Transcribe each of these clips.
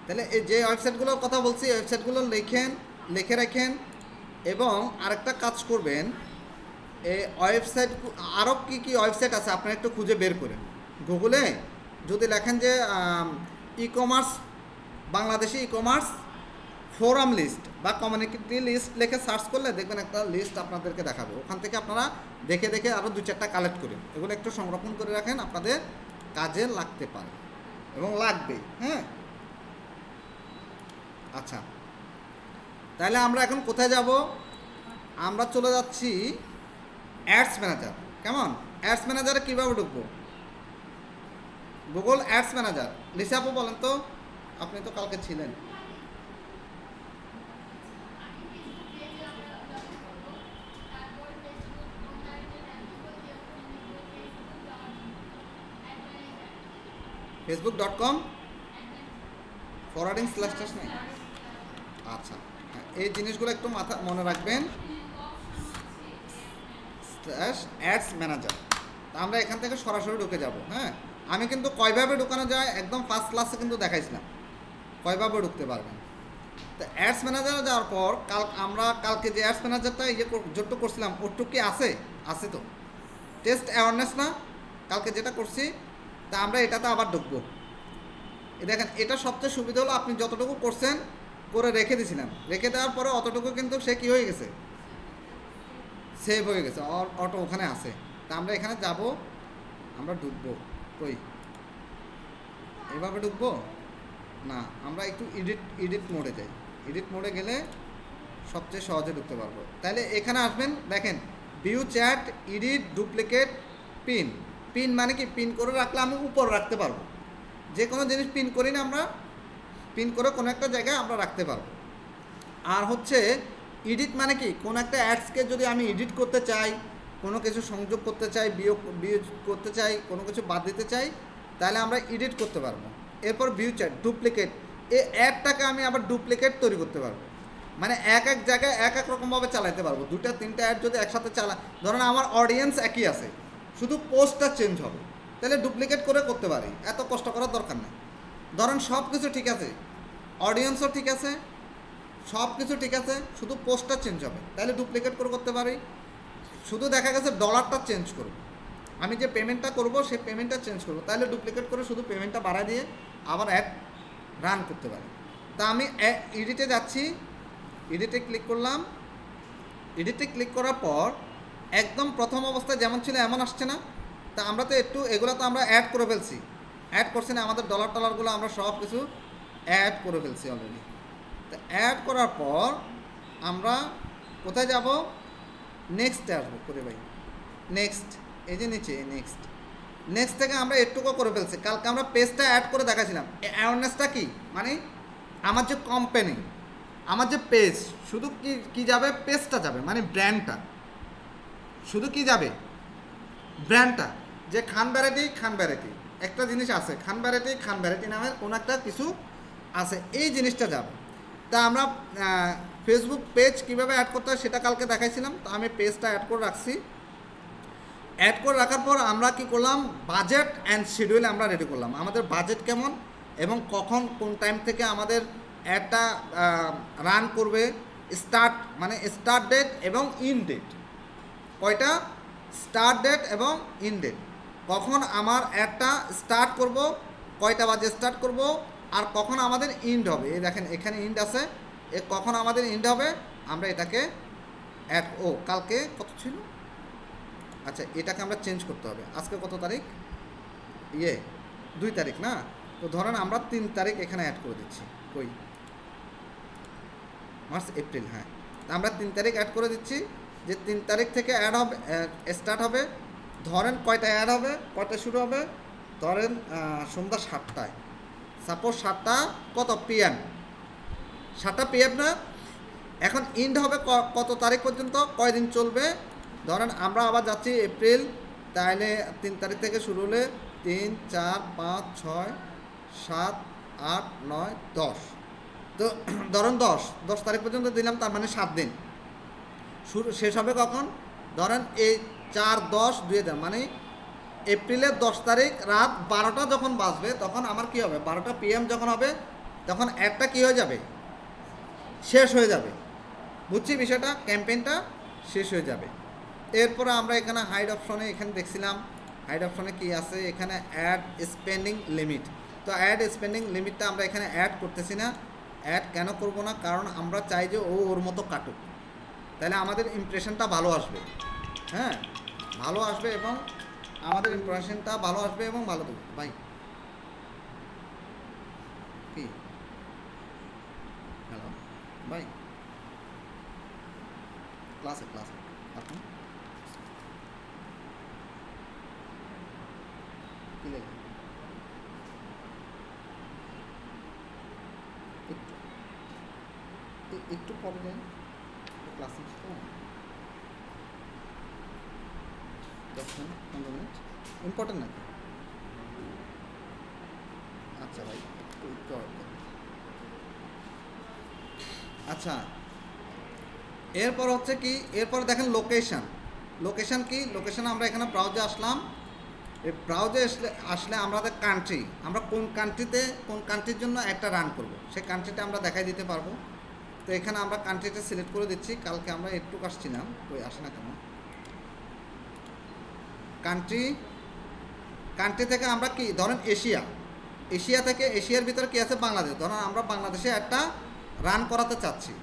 তাহলে এই যে ওয়েবসাইটগুলোর কথা বলছি ওয়েবসাইটগুলো লিখে রাখেন এবং আরেকটা কাজ করবেন এই ওয়েবসাইট আরও কী ওয়েবসাইট আছে আপনারা একটু খুঁজে বের করেন গুগলে যদি লেখেন যে e commerce Bangladeshi e commerce forum list বা কমিউনিটি লিস্ট লিখে সার্চ করলে দেখবেন একটা লিস্ট আপনাদেরকে দেখাবে ওখান থেকে আপনারা দেখে আরও 2-4টা কালেক্ট করেন এগুলো একটু সংরক্ষণ করে রাখেন আপনাদের কাজে লাগতে পারে এবং লাগবে হ্যাঁ আচ্ছা তাহলে আমরা এখন কোথায় যাব আমরা চলে যাচ্ছি অ্যাডস ম্যানেজার কেমন অ্যাডস ম্যানেজারে কীভাবে ঢুকবো গুগল অ্যাডস ম্যানেজার লিসা আপু বলেন তো আপনি তো কালকে ছিলেন facebook.com ফরওয়ার্ডিং স্ল্যাশ নেই আচ্ছা এই জিনিসগুলো একটু মনে রাখবেন অ্যাডস ম্যানেজার তা আমরা এখান থেকে সরাসরি ঢুকে যাব হ্যাঁ আমি কিন্তু কয়ভাবে ঢুকানো যায় একদম ফার্স্ট ক্লাসে কিন্তু দেখাইছিলাম কয়ভাবে ঢুকতে পারবেন তো অ্যাডস ম্যানেজারে যাওয়ার পর আমরা কালকে যে অ্যাডস ম্যানেজারটা যতটুকু করছিলাম ওটুকু কি আছে তো টেস্ট অ্যাওয়ারনেস না কালকে যেটা করছি তা আমরা এটাতে আবার ঢুকবো দেখেন এটা সবচেয়ে সুবিধা হলো আপনি যতটুকু করছেন করে রেখে দিয়েছিলাম রেখে দেওয়ার পরে অতটুকু কিন্তু সে কী হয়ে গেছে সেভ হয়ে গেছে অটো ওখানে আছে তা আমরা এখানে যাব আমরা ঢুকবো কই এভাবে ঢুকবো না আমরা একটু এডিট মোডে যাই এডিট মোডে গেলে সবচেয়ে সহজে ঢুকতে পারবো তাহলে এখানে আসবেন দেখেন view chat edit duplicate pin মানে কি পিন করে রাখলে আমি উপর রাখতে পারবো যে কোনো জিনিস পিন করি না আমরা পিন করে কোনো একটা জায়গায় আমরা রাখতে পারবো আর হচ্ছে এডিট মানে কি কোনো একটা অ্যাডসকে যদি আমি এডিট করতে চাই কোনো কিছু সংযোগ করতে চাই বিয়োগ করতে চাই কোনো কিছু বাদ দিতে চাই তাহলে আমরা এডিট করতে পারবো এরপর ভিউ চ্যাট ডুপ্লিকেট এই অ্যাডটাকে আমি আবার ডুপ্লিকেট তৈরি করতে পারবো মানে এক জায়গায় এক রকমভাবে চালাতে পারবো 2-3টা অ্যাড যদি একসাথে ধরেন আমার অডিয়েন্স একই আছে শুধু পোস্টটা চেঞ্জ হবে তাহলে ডুপ্লিকেট করে করতে পারি এত কষ্ট করার দরকার নেই ধরেন সব কিছু ঠিক আছে অডিয়েন্সও ঠিক আছে সব কিছু ঠিক আছে শুধু পোস্টটা চেঞ্জ হবে তাহলে ডুপ্লিকেট করে করতে পারি শুধু দেখা গেছে ডলারটা চেঞ্জ করব আমি যে পেমেন্টটা করব সেই পেমেন্টটা চেঞ্জ করব তাহলে ডুপ্লিকেট করে শুধু পেমেন্টটা বাড়ায় দিয়ে আবার অ্যাড রান করতে পারি তা আমি এডিটে যাচ্ছি এডিটে ক্লিক করলাম এডিটে ক্লিক করার পর একদম প্রথম অবস্থায় যেমন ছিল এমন আসছে না তা আমরা তো একটু এগুলো তো আমরা অ্যাড করে ফেলছি অ্যাড করছি না আমাদের ডলারগুলো আমরা সব কিছু অ্যাড করে ফেলছি অলরেডি তো অ্যাড করার পর আমরা কোথায় যাব নেক্সটে আসবো করে ভাই নেক্সট এই যে নিচে নেক্সট থেকে আমরা একটুকু করে ফেলছি কালকে আমরা পেজটা অ্যাড করে দেখাছিলাম অ্যাওয়ারনেসটা কি মানে আমার যে কোম্পানি আমার যে পেজ শুধু কি যাবে পেজটা যাবে মানে ব্র্যান্ডটা শুধু কি যাবে ব্র্যান্ডটা যে খান ভ্যারাইটি একটা জিনিস আছে খান ভ্যারাইটি নামের কোনো একটা কিছু আছে এই জিনিসটা যাবে তা আমরা ফেসবুক পেজ কীভাবে অ্যাড করতে হয় সেটা কালকে দেখাইছিলাম তো আমি পেজটা অ্যাড করে রাখছি অ্যাড করে রাখার পর আমরা কি করলাম বাজেট অ্যান্ড শিডিউল আমরা রেডি করলাম আমাদের বাজেট কেমন এবং কখন কোন টাইম থেকে আমাদের অ্যাডটা রান করবে স্টার্ট ডেট এবং ইন ডেট কয়টা স্টার্ট ডেট এবং ইন ডেট কখন আমার অ্যাডটা স্টার্ট করব কয়টা বাজে স্টার্ট করব আর কখন আমাদের ইন্ড হবে এই দেখেন এখানে ইন্ড আছে কখন আমাদের ইন্ড হবে আমরা এটাকে কালকে কত ছিল আচ্ছা এটাকে আমরা চেঞ্জ করতে হবে আজকে কত তারিখ 2 তারিখ না তো ধরেন আমরা 3 তারিখ এখানে অ্যাড করে দিচ্ছি কই মার্চ এপ্রিল হ্যাঁ আমরা 3 তারিখ অ্যাড করে দিচ্ছি যে 3 তারিখ থেকে অ্যাড হবে স্টার্ট হবে ধরেন কয়টা অ্যাড হবে কয়টা শুরু হবে ধরেন সন্ধ্যা 7টায় সাপোজ 7টা কত PM 7টা PM না এখন ইন্ড হবে কত তারিখ পর্যন্ত কয়দিন চলবে ধরেন আমরা আবার যাচ্ছি এপ্রিল তাহলে 3 তারিখ থেকে শুরু হলে 3 4 5 6 7 8 9 10 তো ধরেন 10 তারিখ পর্যন্ত দিলাম তার মানে 7 দিন শেষ হবে কখন ধরেন এই 4-10-2000 মানে এপ্রিলের 10 তারিখ রাত 12টা যখন বাজবে তখন আমার কি হবে 12টা PM যখন হবে তখন অ্যাডটা কী হয়ে যাবে, শেষ হয়ে যাবে। বুঝছি বিষয়টা, ক্যাম্পেইনটা শেষ হয়ে যাবে। এরপরে আমরা এখানে হাইড অপশনে এখানে দেখছিলাম, হাইড অপশনে কি আছে, এখানে অ্যাড স্পেন্ডিং লিমিট। তো অ্যাড স্পেন্ডিং লিমিটটা আমরা এখানে অ্যাড করতেছি না। অ্যাড কেন করব না, কারণ আমরা চাই যে ওর মতো কাটুক, তাহলে আমাদের ইমপ্রেশনটা ভালো আসবে। হ্যাঁ, ভালো আসবে এবং আমাদের ইমপ্রেশনটা ভালো আসবে এবং ভালো দেবে। ভাই কি হ্যালো ভাই, ক্লাসে আপনি কি লেখেন একটু পরে যান ক্লাসে, 10 মিনিট 15 মিনিট ইম্পর্টেন্ট নাকি? আচ্ছা ভাই একটু আচ্ছা, এরপর হচ্ছে কি, এরপর দেখেন লোকেশন কি, লোকেশন আমরা এখানে ব্রাউজে আসলাম। এই ব্রাউজে আসলে আমাদের কান্ট্রি, আমরা কোন কান্ট্রির জন্য একটা রান করব সেই কান্ট্রিটা আমরা দেখাই দিতে পারবো। তো এখানে আমরা কান্ট্রিটা সিলেক্ট করে দিচ্ছি। কালকে আমরা একটু আসছিলাম, কই আসে না কেন, কান্ট্রি থেকে আমরা কি ধরেন এশিয়া থেকে, এশিয়ার ভিতরে কি আছে, বাংলাদেশ। ধরেন আমরা বাংলাদেশে একটা রান করাতে চাচ্ছি।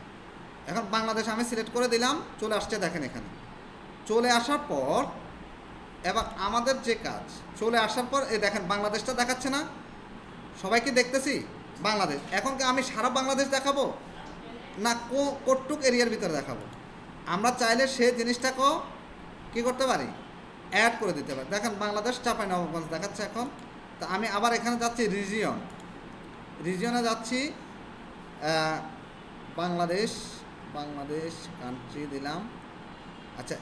এখন বাংলাদেশ আমি সিলেক্ট করে দিলাম, চলে আসছে দেখেন এখানে। চলে আসার পর এবার আমাদের যে কাজ, চলে আসার পর এই দেখেন বাংলাদেশটা দেখাচ্ছে না, সবাইকে দেখতেছি বাংলাদেশ। এখন কি আমি সারা বাংলাদেশ দেখাবো না কটুক এরিয়ার ভিতরে দেখাবো? আমরা চাইলে সে জিনিসটাকেও কী করতে পারি, অ্যাড করে দিতে পারি। দেখেন বাংলাদেশ চাঁপাইনবাবগঞ্জ দেখাচ্ছে এখন। তা আমি আবার এখানে যাচ্ছি রিজিয়নে যাচ্ছি, বাংলাদেশ কান্ট্রি দিলাম। আচ্ছা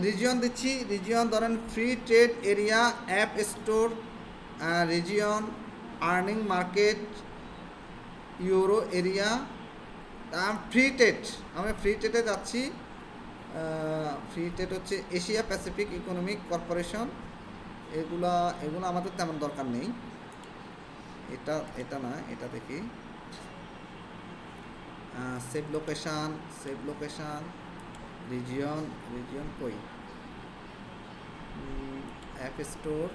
রিজিয়ন দিচ্ছি, রিজিয়ন ধরেন free trade area, app store, region, earning market, euro area, free trade. আমি ফ্রি ট্রেডে যাচ্ছি। ফ্রি ট্রেড হচ্ছে এশিয়া প্যাসিফিক ইকোনমিক কর্পোরেশন। এগুলো আমাদের তেমন দরকার নেই। এটা না, এটা দেখি। সেভ লোকেশান রিজিয়ন কই, অ্যাপ স্টোর।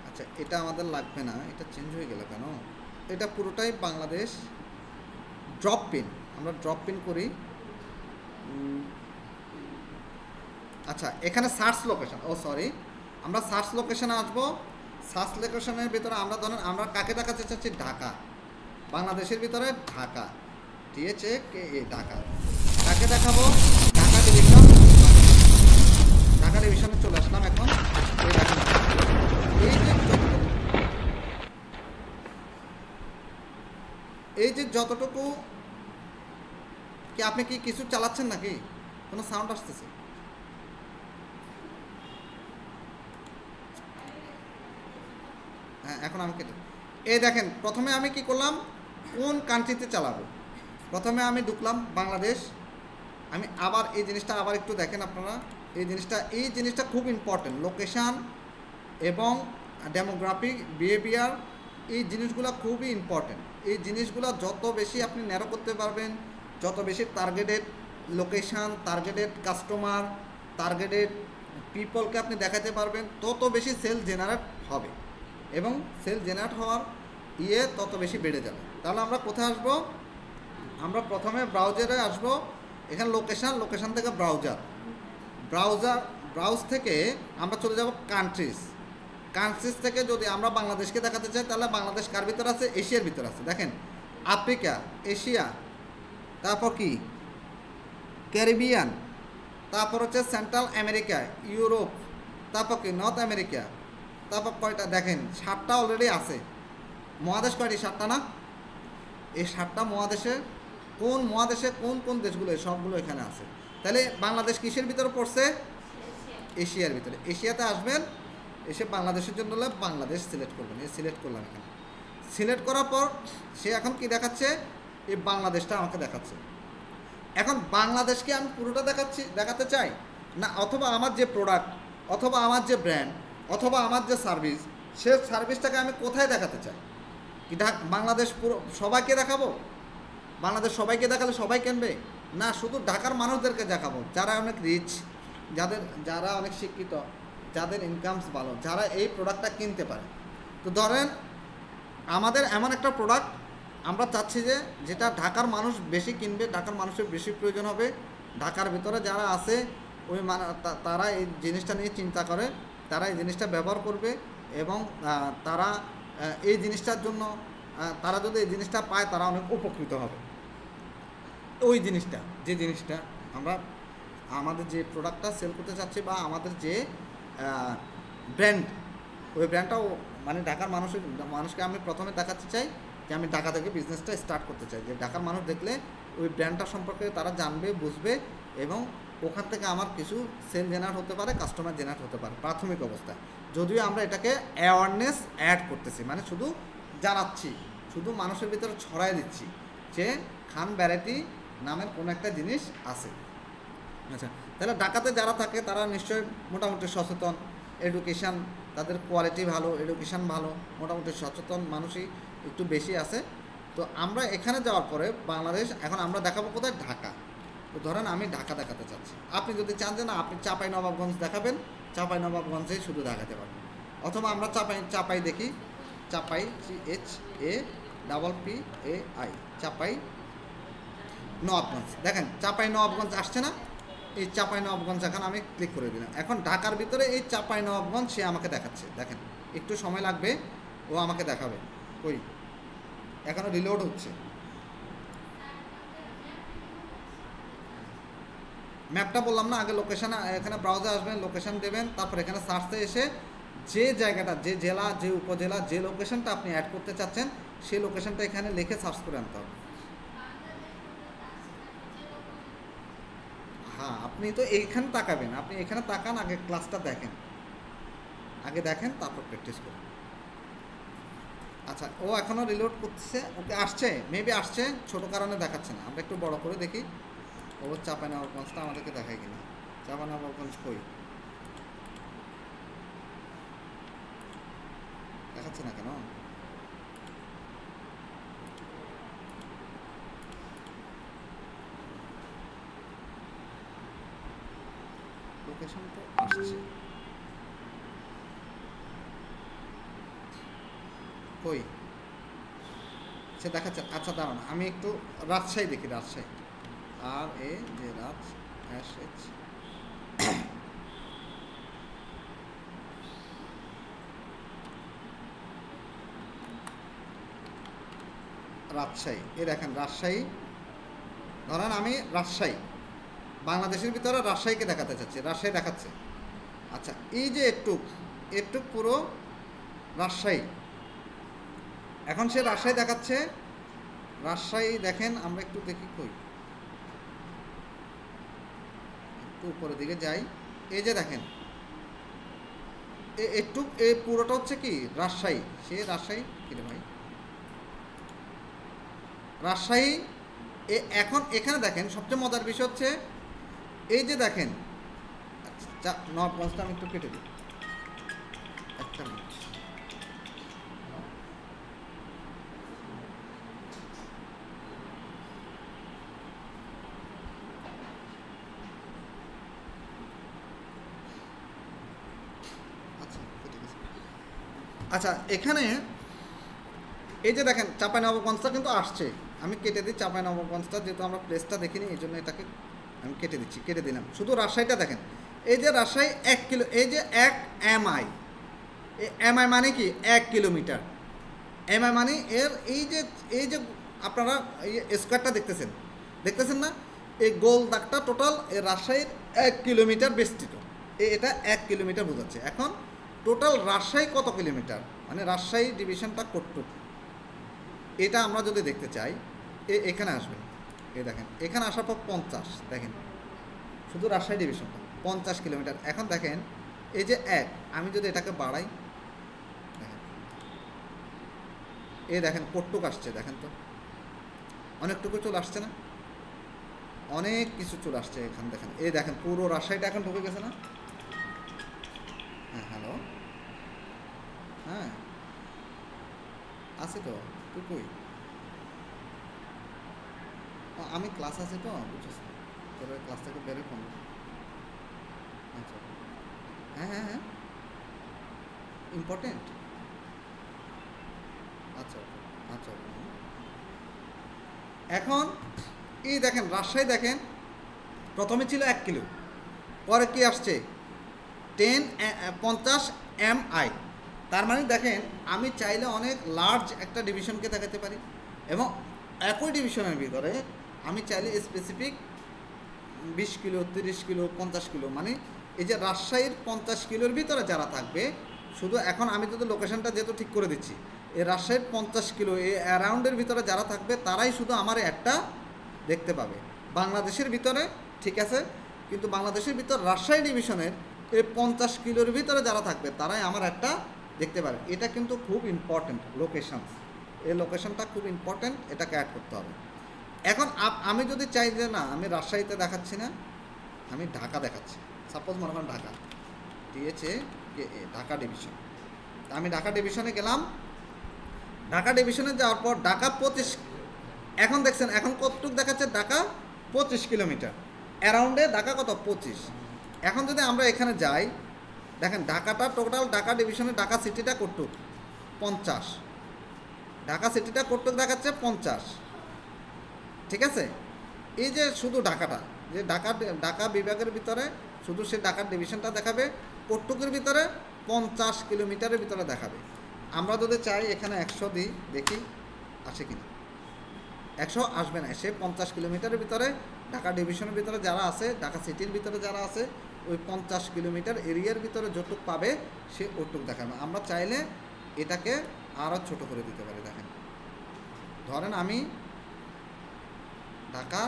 আচ্ছা এটা আমাদের লাগবে না, এটা চেঞ্জ হয়ে গেল কেন? এটা পুরোটাই বাংলাদেশ। ড্রপ পিন, আমরা ড্রপ পিন করি। আচ্ছা এখানে সার্চ লোকেশন, আমরা সার্চ লোকেশনে আসবো। সার্চ লোকেশনের ভিতরে আমরা ধরেন আমরা কাকে দেখাতে চাচ্ছি, ঢাকা। বাংলাদেশের ভিতরে ঢাকা, ঢাকা। কাকে দেখাবো, ঢাকা ডিভিশনে চলে আসলাম। এখন এই যে যতটুকু কি, আপনি কি কিছু চালাচ্ছেন নাকি, কোনো সাউন্ড আসতেছে? হ্যাঁ এখন আমি কেটে, এই দেখেন প্রথমে আমি কি করলাম, কোন কান্ট্রিতে চালাবো, প্রথমে আমি ঢুকলাম বাংলাদেশ। আমি আবার এই জিনিসটা আবার একটু দেখেন আপনারা, এই জিনিসটা খুব ইম্পর্টেন্ট। লোকেশান এবং ডেমোগ্রাফিক বিহেভিয়ার, এই জিনিসগুলো খুবই ইম্পর্টেন্ট। এই জিনিসগুলো যত বেশি আপনি ন্যারো করতে পারবেন, যত বেশি targeted location, targeted customer, targeted পিপলকে আপনি দেখাতে পারবেন, তত বেশি সেল জেনারেট হবে এবং সেল জেনারেট হওয়ার তত বেশি বেড়ে যাবে। তাহলে আমরা কোথায় আসবো, আমরা প্রথমে ব্রাউজারে আসবো। এখানে লোকেশান থেকে ব্রাউজ থেকে আমরা চলে যাব কান্ট্রিজ থেকে। যদি আমরা বাংলাদেশকে দেখাতে চাই তাহলে বাংলাদেশ কার ভিতরে আছে, এশিয়ার ভিতরে আছে। দেখেন আফ্রিকা, এশিয়া, তারপর কি ক্যারিবিয়ান, তারপর হচ্ছে সেন্ট্রাল আমেরিকা, ইউরোপ, তারপর কি নর্থ আমেরিকা, তারপর কয়টা দেখেন 7টা অলরেডি আছে। মহাদেশ কয়টি, 7টা না? এই 7টা মহাদেশে কোন দেশগুলো, সবগুলো এখানে আছে। তাহলে বাংলাদেশ কিসের ভিতরে পড়ছে, এশিয়ার ভিতরে। এশিয়াতে আসবেন, এসে বাংলাদেশের জন্য হলে বাংলাদেশ সিলেক্ট করবেন। সিলেক্ট করলাম, এখানে সিলেক্ট করার পর সে এখন কি দেখাচ্ছে, এই বাংলাদেশটা আমাকে দেখাচ্ছে। এখন বাংলাদেশকে আমি পুরোটা দেখাতে চাই না, অথবা আমার যে প্রোডাক্ট, অথবা আমার যে ব্র্যান্ড, অথবা আমার যে সার্ভিস, সে সার্ভিসটাকে আমি কোথায় দেখাতে চাই। কি বাংলাদেশ পুরো সবাইকে দেখাবো? বাংলাদেশ সবাইকে দেখালে সবাই কিনবে না, শুধু ঢাকার মানুষদেরকে দেখাবো যারা অনেক রিচ, যারা অনেক শিক্ষিত, যাদের ইনকামস ভালো, যারা এই প্রোডাক্টটা কিনতে পারে। তো ধরেন আমাদের এমন একটা প্রোডাক্ট আমরা চাচ্ছি যেটা ঢাকার মানুষ বেশি কিনবে, ঢাকার মানুষের বেশি প্রয়োজন হবে, ঢাকার ভিতরে যারা আছে ওই তারা এই জিনিসটা নিয়ে চিন্তা করে, তারা এই জিনিসটা ব্যবহার করবে এবং তারা এই জিনিসটার জন্য তারা যদি এই জিনিসটা পায় তারা অনেক উপকৃত হবে। ওই জিনিসটা আমরা আমাদের যে প্রোডাক্টটা সেল করতে চাচ্ছি বা আমাদের যে ব্র্যান্ড, ওই ব্র্যান্ডটাও মানে ঢাকার মানুষকে আমি প্রথমে দেখাতে চাই যে আমি ঢাকা থেকে বিজনেসটা স্টার্ট করতে চাই, যে ঢাকার মানুষ দেখলে ওই ব্র্যান্ডটা সম্পর্কে তারা জানবে, বুঝবে এবং ওখান থেকে আমার কিছু সেল জেনারেট হতে পারে, কাস্টমার জেনারেট হতে পারে প্রাথমিক অবস্থায়। যদিও আমরা এটাকে অ্যাওয়ারনেস অ্যাড করতেছি, মানে শুধু জানাচ্ছি, শুধু মানুষের ভিতরে ছড়াই দিচ্ছি যে খান ভ্যারাইটি নামের কোনো একটা জিনিস আছে। আচ্ছা, তাহলে ঢাকাতে যারা থাকে তারা নিশ্চয়ই মোটামুটি সচেতন, এডুকেশান তাদের কোয়ালিটি ভালো, এডুকেশান ভালো, মোটামুটি সচেতন মানুষই একটু বেশি আছে। তো আমরা এখানে যাওয়ার পরে বাংলাদেশ এখন আমরা দেখাবো কোথায়? ঢাকা। তো ধরেন আমি ঢাকা দেখাতে চাচ্ছি, আপনি যদি চান যে না আপনি চাঁপাইনবাবগঞ্জ দেখাবেন, চাঁপাইনবাবগঞ্জেই শুধু দেখাতে পারবেন, অথবা আমরা চাপাই দেখি, চাপাই CHAPPAI চাপাই নবাবগঞ্জ। দেখেন চাঁপাইনবাবগঞ্জ আসছে না? এই চাঁপাইনবাবগঞ্জ এখন আমি ক্লিক করে দিলাম। এখন ঢাকার ভিতরে এই চাঁপাইনবাবগঞ্জ সে আমাকে দেখাচ্ছে। দেখেন একটু সময় লাগবে, ও আমাকে দেখাবে। কই এখনও রিলোড হচ্ছে। ম্যাপটা বললাম না আগে, লোকেশান এখানে ব্রাউজারে আসবেন, লোকেশান দেবেন, তারপর এখানে সার্চে এসে যে জায়গাটা, যে জেলা, যে উপজেলা, যে লোকেশানটা আপনি অ্যাড করতে চাচ্ছেন সেই লোকেশানটা এখানে লিখে সার্চ করে আনতে হবে। হ্যাঁ, আপনি তো এইখানে তাকাবেন, আপনি এখানে তাকান, আগে ক্লাসটা দেখেন, আগে দেখেন তারপর প্র্যাকটিস করুন। আচ্ছা, ও এখনও রিলোড করতেছে, ওকে আসছে, মেবি আসছে, ছোটো কারণে দেখাচ্ছে না। আমরা একটু বড় করে দেখি ও চাঁপাইনবাবগঞ্জটা আমাদেরকে দেখায় কিনা। চাঁপাইনবাবগঞ্জ কই দেখাচ্ছে না কেন? লোকেশন তো আসছে, কই সে দেখাচ্ছে। আচ্ছা দাঁড়ান, আমি একটু রাজশাহী দেখি, রাজশাহী, আর এ যে SH রাজশাহী। এ দেখেন রাজশাহী, ধরেন আমি রাজশাহী, বাংলাদেশের ভিতরে রাজশাহীকে দেখাতে চাচ্ছি, রাজশাহী দেখাচ্ছে। আচ্ছা, এই যে একটু পুরো রাজশাহী, এখন সে রাজশাহী দেখাচ্ছে। রাজশাহী দেখেন, আমরা একটু দেখি কই, একটু উপরের দিকে যাই। এই যে দেখেন একটু এই পুরোটা হচ্ছে কি রাজশাহী, সে রাজশাহী কিরে ভাই, রাজশাহী। এখন এখানে দেখেন সবচেয়ে মজার বিষয় হচ্ছে এই যে দেখেন, আচ্ছা নবাবগঞ্জটা আমি একটু কেটে দিই, একটা মিনিট। আচ্ছা, এখানে এই যে দেখেন চাঁপাইনবাবগঞ্জটা কিন্তু আসছে, আমি কেটে দিই চাঁপাইনবাবগঞ্জটা, যেহেতু আমরা প্লেসটা দেখিনি এই জন্য এটাকে আমি কেটে দিলাম। শুধু রাজশাহীটা দেখেন, এই যে রাজশাহী 1 কিলো, এই যে 1 MI, MI মানে কি 1 কিলোমিটার, MI মানে এর এই যে আপনারা এই স্কোয়ারটা দেখতেছেন না, এই গোল দাগটা টোটাল এই রাজশাহীর 1 কিলোমিটার বিস্তৃত, এটা 1 কিলোমিটার বোঝাচ্ছে। এখন টোটাল রাজশাহী কত কিলোমিটার, মানে রাজশাহী ডিভিশনটা কতটুকু, এটা আমরা যদি দেখতে চাই এখানে আসবেন। এই দেখেন এখানে আসার পর 50, দেখেন শুধু রাজশাহী ডিভিশনটা 50 কিলোমিটার। এখন দেখেন এই যে 1, আমি যদি এটাকে বাড়াই, দেখেন এই দেখেন কতটুকু আসছে, দেখেন তো অনেকটুকু চলে আসছে না, অনেক কিছু চলে আসছে এখানে। দেখেন এই দেখেন পুরো রাজশাহীটা এখন ঢুকে গেছে না। হ্যাঁ হ্যালো, হ্যাঁ আছে তো, তুই কই? আমি ক্লাস আছে তো, বুঝছিস, তোর ক্লাস থেকে বেরোয় ফোন। আচ্ছা, হ্যাঁ হ্যাঁ হ্যাঁ, ইম্পর্টেন্ট। আচ্ছা আচ্ছা। এখন এই দেখেন রাজশাহী দেখেন, প্রথমে ছিল 1 কিলো, পরে কি আসছে 50 MI। তার মানে দেখেন আমি চাইলে অনেক লার্জ একটা ডিভিশনকে দেখাতে পারি, এবং একই ডিভিশনের ভিতরে আমি চাইলে স্পেসিফিক 20 কিলো, 30 কিলো, 50 কিলো, মানে এই যে রাজশাহীর 50 কিলোর ভিতরে যারা থাকবে, শুধু এখন আমি তো লোকেশনটা যেহেতু ঠিক করে দিচ্ছি, এই রাজশাহীর 50 কিলো এই অ্যারাউন্ডের ভিতরে যারা থাকবে তারাই শুধু আমার একটা দেখতে পাবে বাংলাদেশের ভিতরে, ঠিক আছে? কিন্তু বাংলাদেশের ভিতর রাজশাহী ডিভিশনের এই 50 কিলোর ভিতরে যারা থাকবে তারাই আমার একটা দেখতে পারে। এটা কিন্তু খুব ইম্পর্টেন্ট লোকেশন, এই লোকেশনটা খুব ইম্পর্টেন্ট, এটাকে অ্যাড করতে হবে। এখন আমি যদি চাই যে না আমি রাজশাহীতে দেখাচ্ছি না, আমি ঢাকা দেখাচ্ছি, সাপোজ মনে করেন ঢাকা দিয়েছে ঢাকা ডিভিশন, আমি ঢাকা ডিভিশনে গেলাম। ঢাকা ডিভিশনে যাওয়ার পর ঢাকা 25, এখন দেখছেন এখন কতটুকু দেখাচ্ছে, ঢাকা 25 কিলোমিটার অ্যারাউন্ডে, ঢাকা কত 25। এখন যদি আমরা এখানে যাই, দেখেন ঢাকাটা টোটাল ঢাকা ডিভিশনে ঢাকা সিটিটা কতটুক 50, ঢাকা সিটিটা কতটুক দেখাচ্ছে 50, ঠিক আছে? এই যে শুধু ঢাকাটা, যে ঢাকা বিভাগের ভিতরে শুধু সে ঢাকার ডিভিশনটা দেখাবে কতটুকুর ভিতরে 50 কিলোমিটারের ভিতরে দেখাবে। আমরা যদি চাই এখানে 100 দিই, দেখি আসে কিনা, 100 আসবে না। সে 50 কিলোমিটারের ভিতরে ঢাকা ডিভিশনের ভিতরে যারা আছে, ঢাকা সিটির ভিতরে যারা আছে, ওই 50 কিলোমিটার এরিয়ার ভিতরে যতটুক পাবে সে ওটুক দেখাবে। আমরা চাইলে এটাকে আরও ছোট করে দিতে পারি। দেখেন ধরেন আমি ঢাকা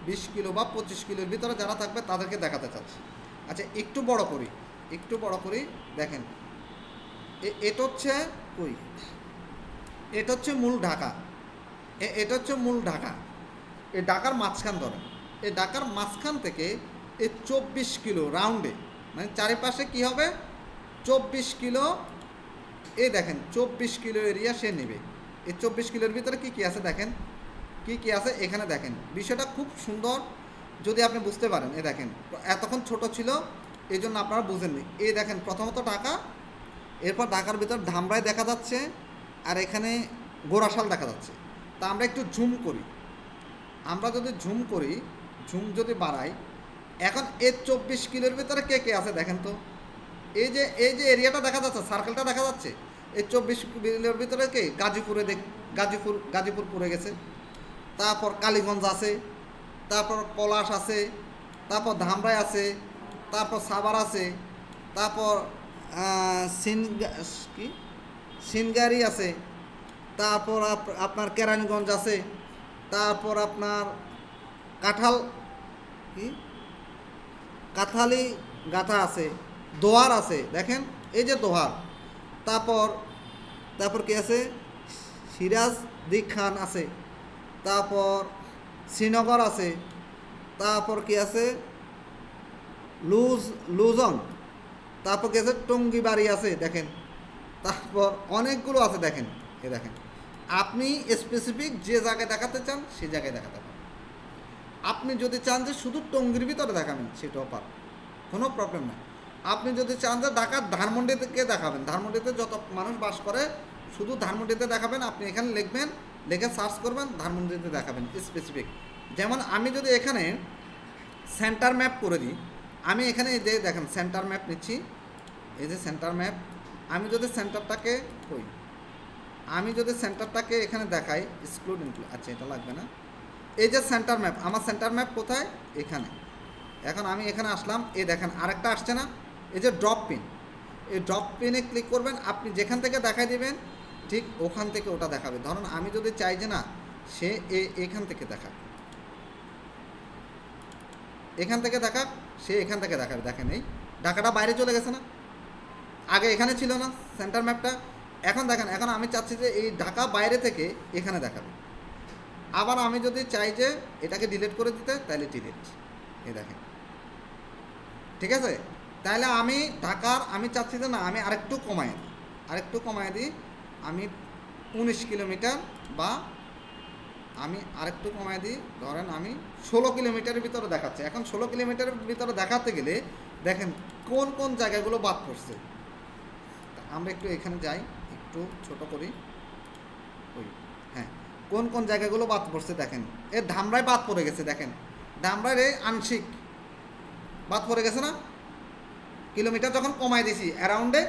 20 কিলো বা 25 কিলোর ভিতরে যারা থাকবে তাদেরকে দেখাতে চাচ্ছি। আচ্ছা একটু বড় করি, একটু বড় করি, দেখেন এটা হচ্ছে কই, এটা হচ্ছে মূল ঢাকা, এটা হচ্ছে মূল ঢাকা। এই ঢাকার মাঝখান ধরেন, এই ঢাকার মাঝখান থেকে এই 24 কিলো রাউন্ডে, মানে চারিপাশে কি হবে 24 কিলো, এই দেখেন 24 কিলো এরিয়া সে নেবে। এই 24 কিলোর ভিতরে কি কি আছে দেখেন, কি কি আছে এখানে দেখেন। বিষয়টা খুব সুন্দর যদি আপনি বুঝতে পারেন। এই দেখেন এতক্ষণ ছোট ছিল এই জন্য আপনারা বুঝেননি। এই দেখেন প্রথমত ঢাকা, এরপর ঢাকার ভিতর ধামরাই দেখা যাচ্ছে, আর এখানে গোরাশাল দেখা যাচ্ছে। তা আমরা একটু জুম করি, আমরা যদি জুম করি, জুম যদি বাড়াই, এখন এই 24 কিলোর ভিতরে কে কে আছে দেখেন তো। এই যে এরিয়াটা দেখা যাচ্ছে, সার্কেলটা দেখা যাচ্ছে, এই 24 কিলোর ভিতরে কে গাজীপুরে গাজীপুর পড়ে গেছে, তারপর কালীগঞ্জ আছে, তারপর পলাশ আছে, তারপর ধামরাই আছে, তারপর সাভার আছে, তারপর সিনগারি আছে, তারপর আপনার কেরানীগঞ্জ আছে, তারপর আপনার কাঁঠালি গাথা আছে, দোহার আছে, দেখেন এই যে দোহার, তারপর কি আছে সিরাজ দি খান আছে, তারপর শ্রীনগর আছে, তারপর কি আছে লুজং, তারপর কি আছে টঙ্গিবাড়ি আছে, দেখেন তারপর অনেকগুলো আছে। দেখেন এ দেখেন, আপনি স্পেসিফিক যে জায়গায় দেখাতে চান সেই জায়গায় দেখাতে পারেন। আপনি যদি চান যে শুধু টঙ্গির ভিতরে দেখাবেন সেটাও পারেন, কোনো প্রবলেম নেই। আপনি যদি চান যে ঢাকার ধানমন্ডিতে দেখাবেন, ধানমন্ডিতে যত মানুষ বাস করে শুধু ধানমন্ডিতে দেখাবেন, আপনি এখানে লিখবেন, লিখে সার্চ করবেন, ধানমন্ডিতে দেখাবেন স্পেসিফিক। যেমন আমি যদি এখানে সেন্টার ম্যাপ করে দিই, আমি এখানে যে দেখেন সেন্টার ম্যাপ নিচ্ছি, এই যে সেন্টার ম্যাপ, আমি যদি সেন্টারটাকে এখানে দেখাই, এক্সক্লুড ইনক্লুড, আচ্ছা এটা লাগবে না। এই যে সেন্টার ম্যাপ, আমার সেন্টার ম্যাপ কোথায় এখানে। এখন আমি এখানে আসলাম, এই দেখেন আরেকটা আসছে না, এই যে ড্রপ পিন, এই ড্রপ পিনে ক্লিক করবেন, আপনি যেখান থেকে দেখাই দিবেন ঠিক ওখান থেকে ওটা দেখাবে। ধরুন আমি যদি চাই যে না সে এখান থেকে দেখাক, এখান থেকে দেখাক, সে এখান থেকে দেখাবে। দেখেন এই ঢাকাটা বাইরে চলে গেছে না, আগে এখানে ছিল না সেন্টার ম্যাপটা, এখন দেখেন এখন আমি চাচ্ছি যে এই ঢাকা বাইরে থেকে এখানে দেখাবে। আবার আমি যদি চাই যে এটাকে ডিলিট করে দিতে, তাহলে ডিলিট, এই দেখেন ঠিক আছে। তাহলে আমি ঢাকার আমি চাচ্ছি যে না আমি আরেকটু কমায় দিই, আমি 19 কিলোমিটার, বা আমি আরেকটু কমায় দিই, ধরেন আমি 16 কিলোমিটারের ভিতরে দেখাচ্ছে। এখন 16 কিলোমিটারের ভিতরে দেখাতে গেলে দেখেন কোন কোন জায়গাগুলো বাদ পড়ছে। আমরা একটু এখানে যাই, একটু ছোট করি। ওই হ্যাঁ, কোন কোন জায়গাগুলো বাদ পড়ছে দেখেন। এর ধামরাই বাদ পড়ে গেছে, দেখেন ধামরায় আংশিক বাদ পড়ে গেছে না? কিলোমিটার যখন কমাই দিছি অ্যারাউন্ডে,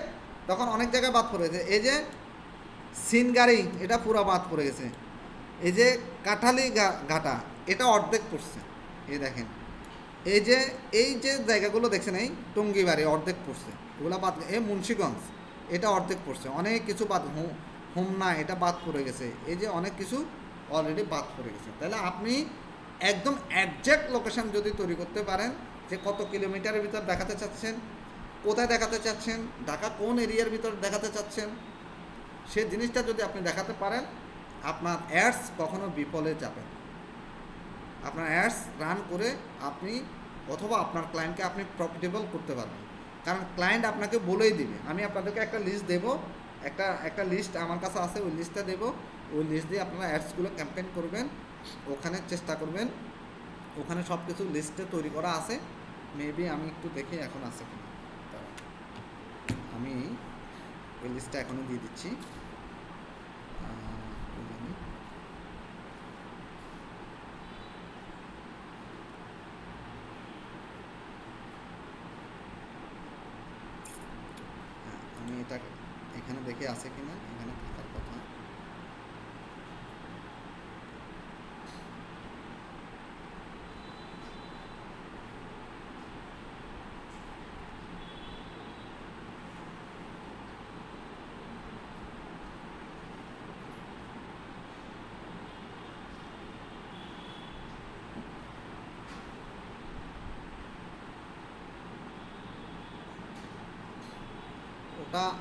তখন অনেক জায়গায় বাদ পড়ে গেছে। এই যে সিনগারি, এটা পুরো বাদ পড়ে গেছে। এই যে কাঠালি ঘাটা, এটা অর্ধেক পড়ছে। এই দেখেন এই যে জায়গাগুলো দেখছেন, এই টঙ্গিবাড়ি অর্ধেক পড়ছে, এগুলো বাদ। এই মুন্সিগঞ্জ, এটা অর্ধেক পড়ছে। অনেক কিছু বাদ, হোমনা এটা বাদ পড়ে গেছে। এই যে অনেক কিছু অলরেডি বাদ পড়ে গেছে। তাহলে আপনি একদম একজ্যাক্ট লোকেশন যদি তৈরি করতে পারেন, যে কত কিলোমিটারের ভিতর দেখাতে চাচ্ছেন, কোথায় দেখাতে চাচ্ছেন, ঢাকা কোন এরিয়ার ভিতর দেখাতে চাচ্ছেন, সে জিনিসটা যদি আপনি দেখাতে পারেন, আপনার অ্যাডস কখনো বিফলে যাবে। আপনার অ্যাডস রান করে আপনি অথবা আপনার ক্লায়েন্টকে আপনি প্রফিটেবল করতে পারবেন। কারণ ক্লায়েন্ট আপনাকে বলেই দিবে। আমি আপনাদেরকে একটা লিস্ট দেবো, একটা লিস্ট আমার কাছে আছে, ওই লিস্টটা দেবো। ওই লিস্ট দিয়ে আপনারা অ্যাডসগুলো ক্যাম্পেইন করবেন, ওখানে চেষ্টা করবেন। ওখানে সব কিছু লিস্টে তৈরি করা আছে। মেবি আমি একটু দেখি এখন আছে কিনা, আমি ওই লিস্টটা এখনও দিয়ে দিচ্ছি। আমি এটা এখানে দেখে আছে কিনা, এখানে থাকার কথা।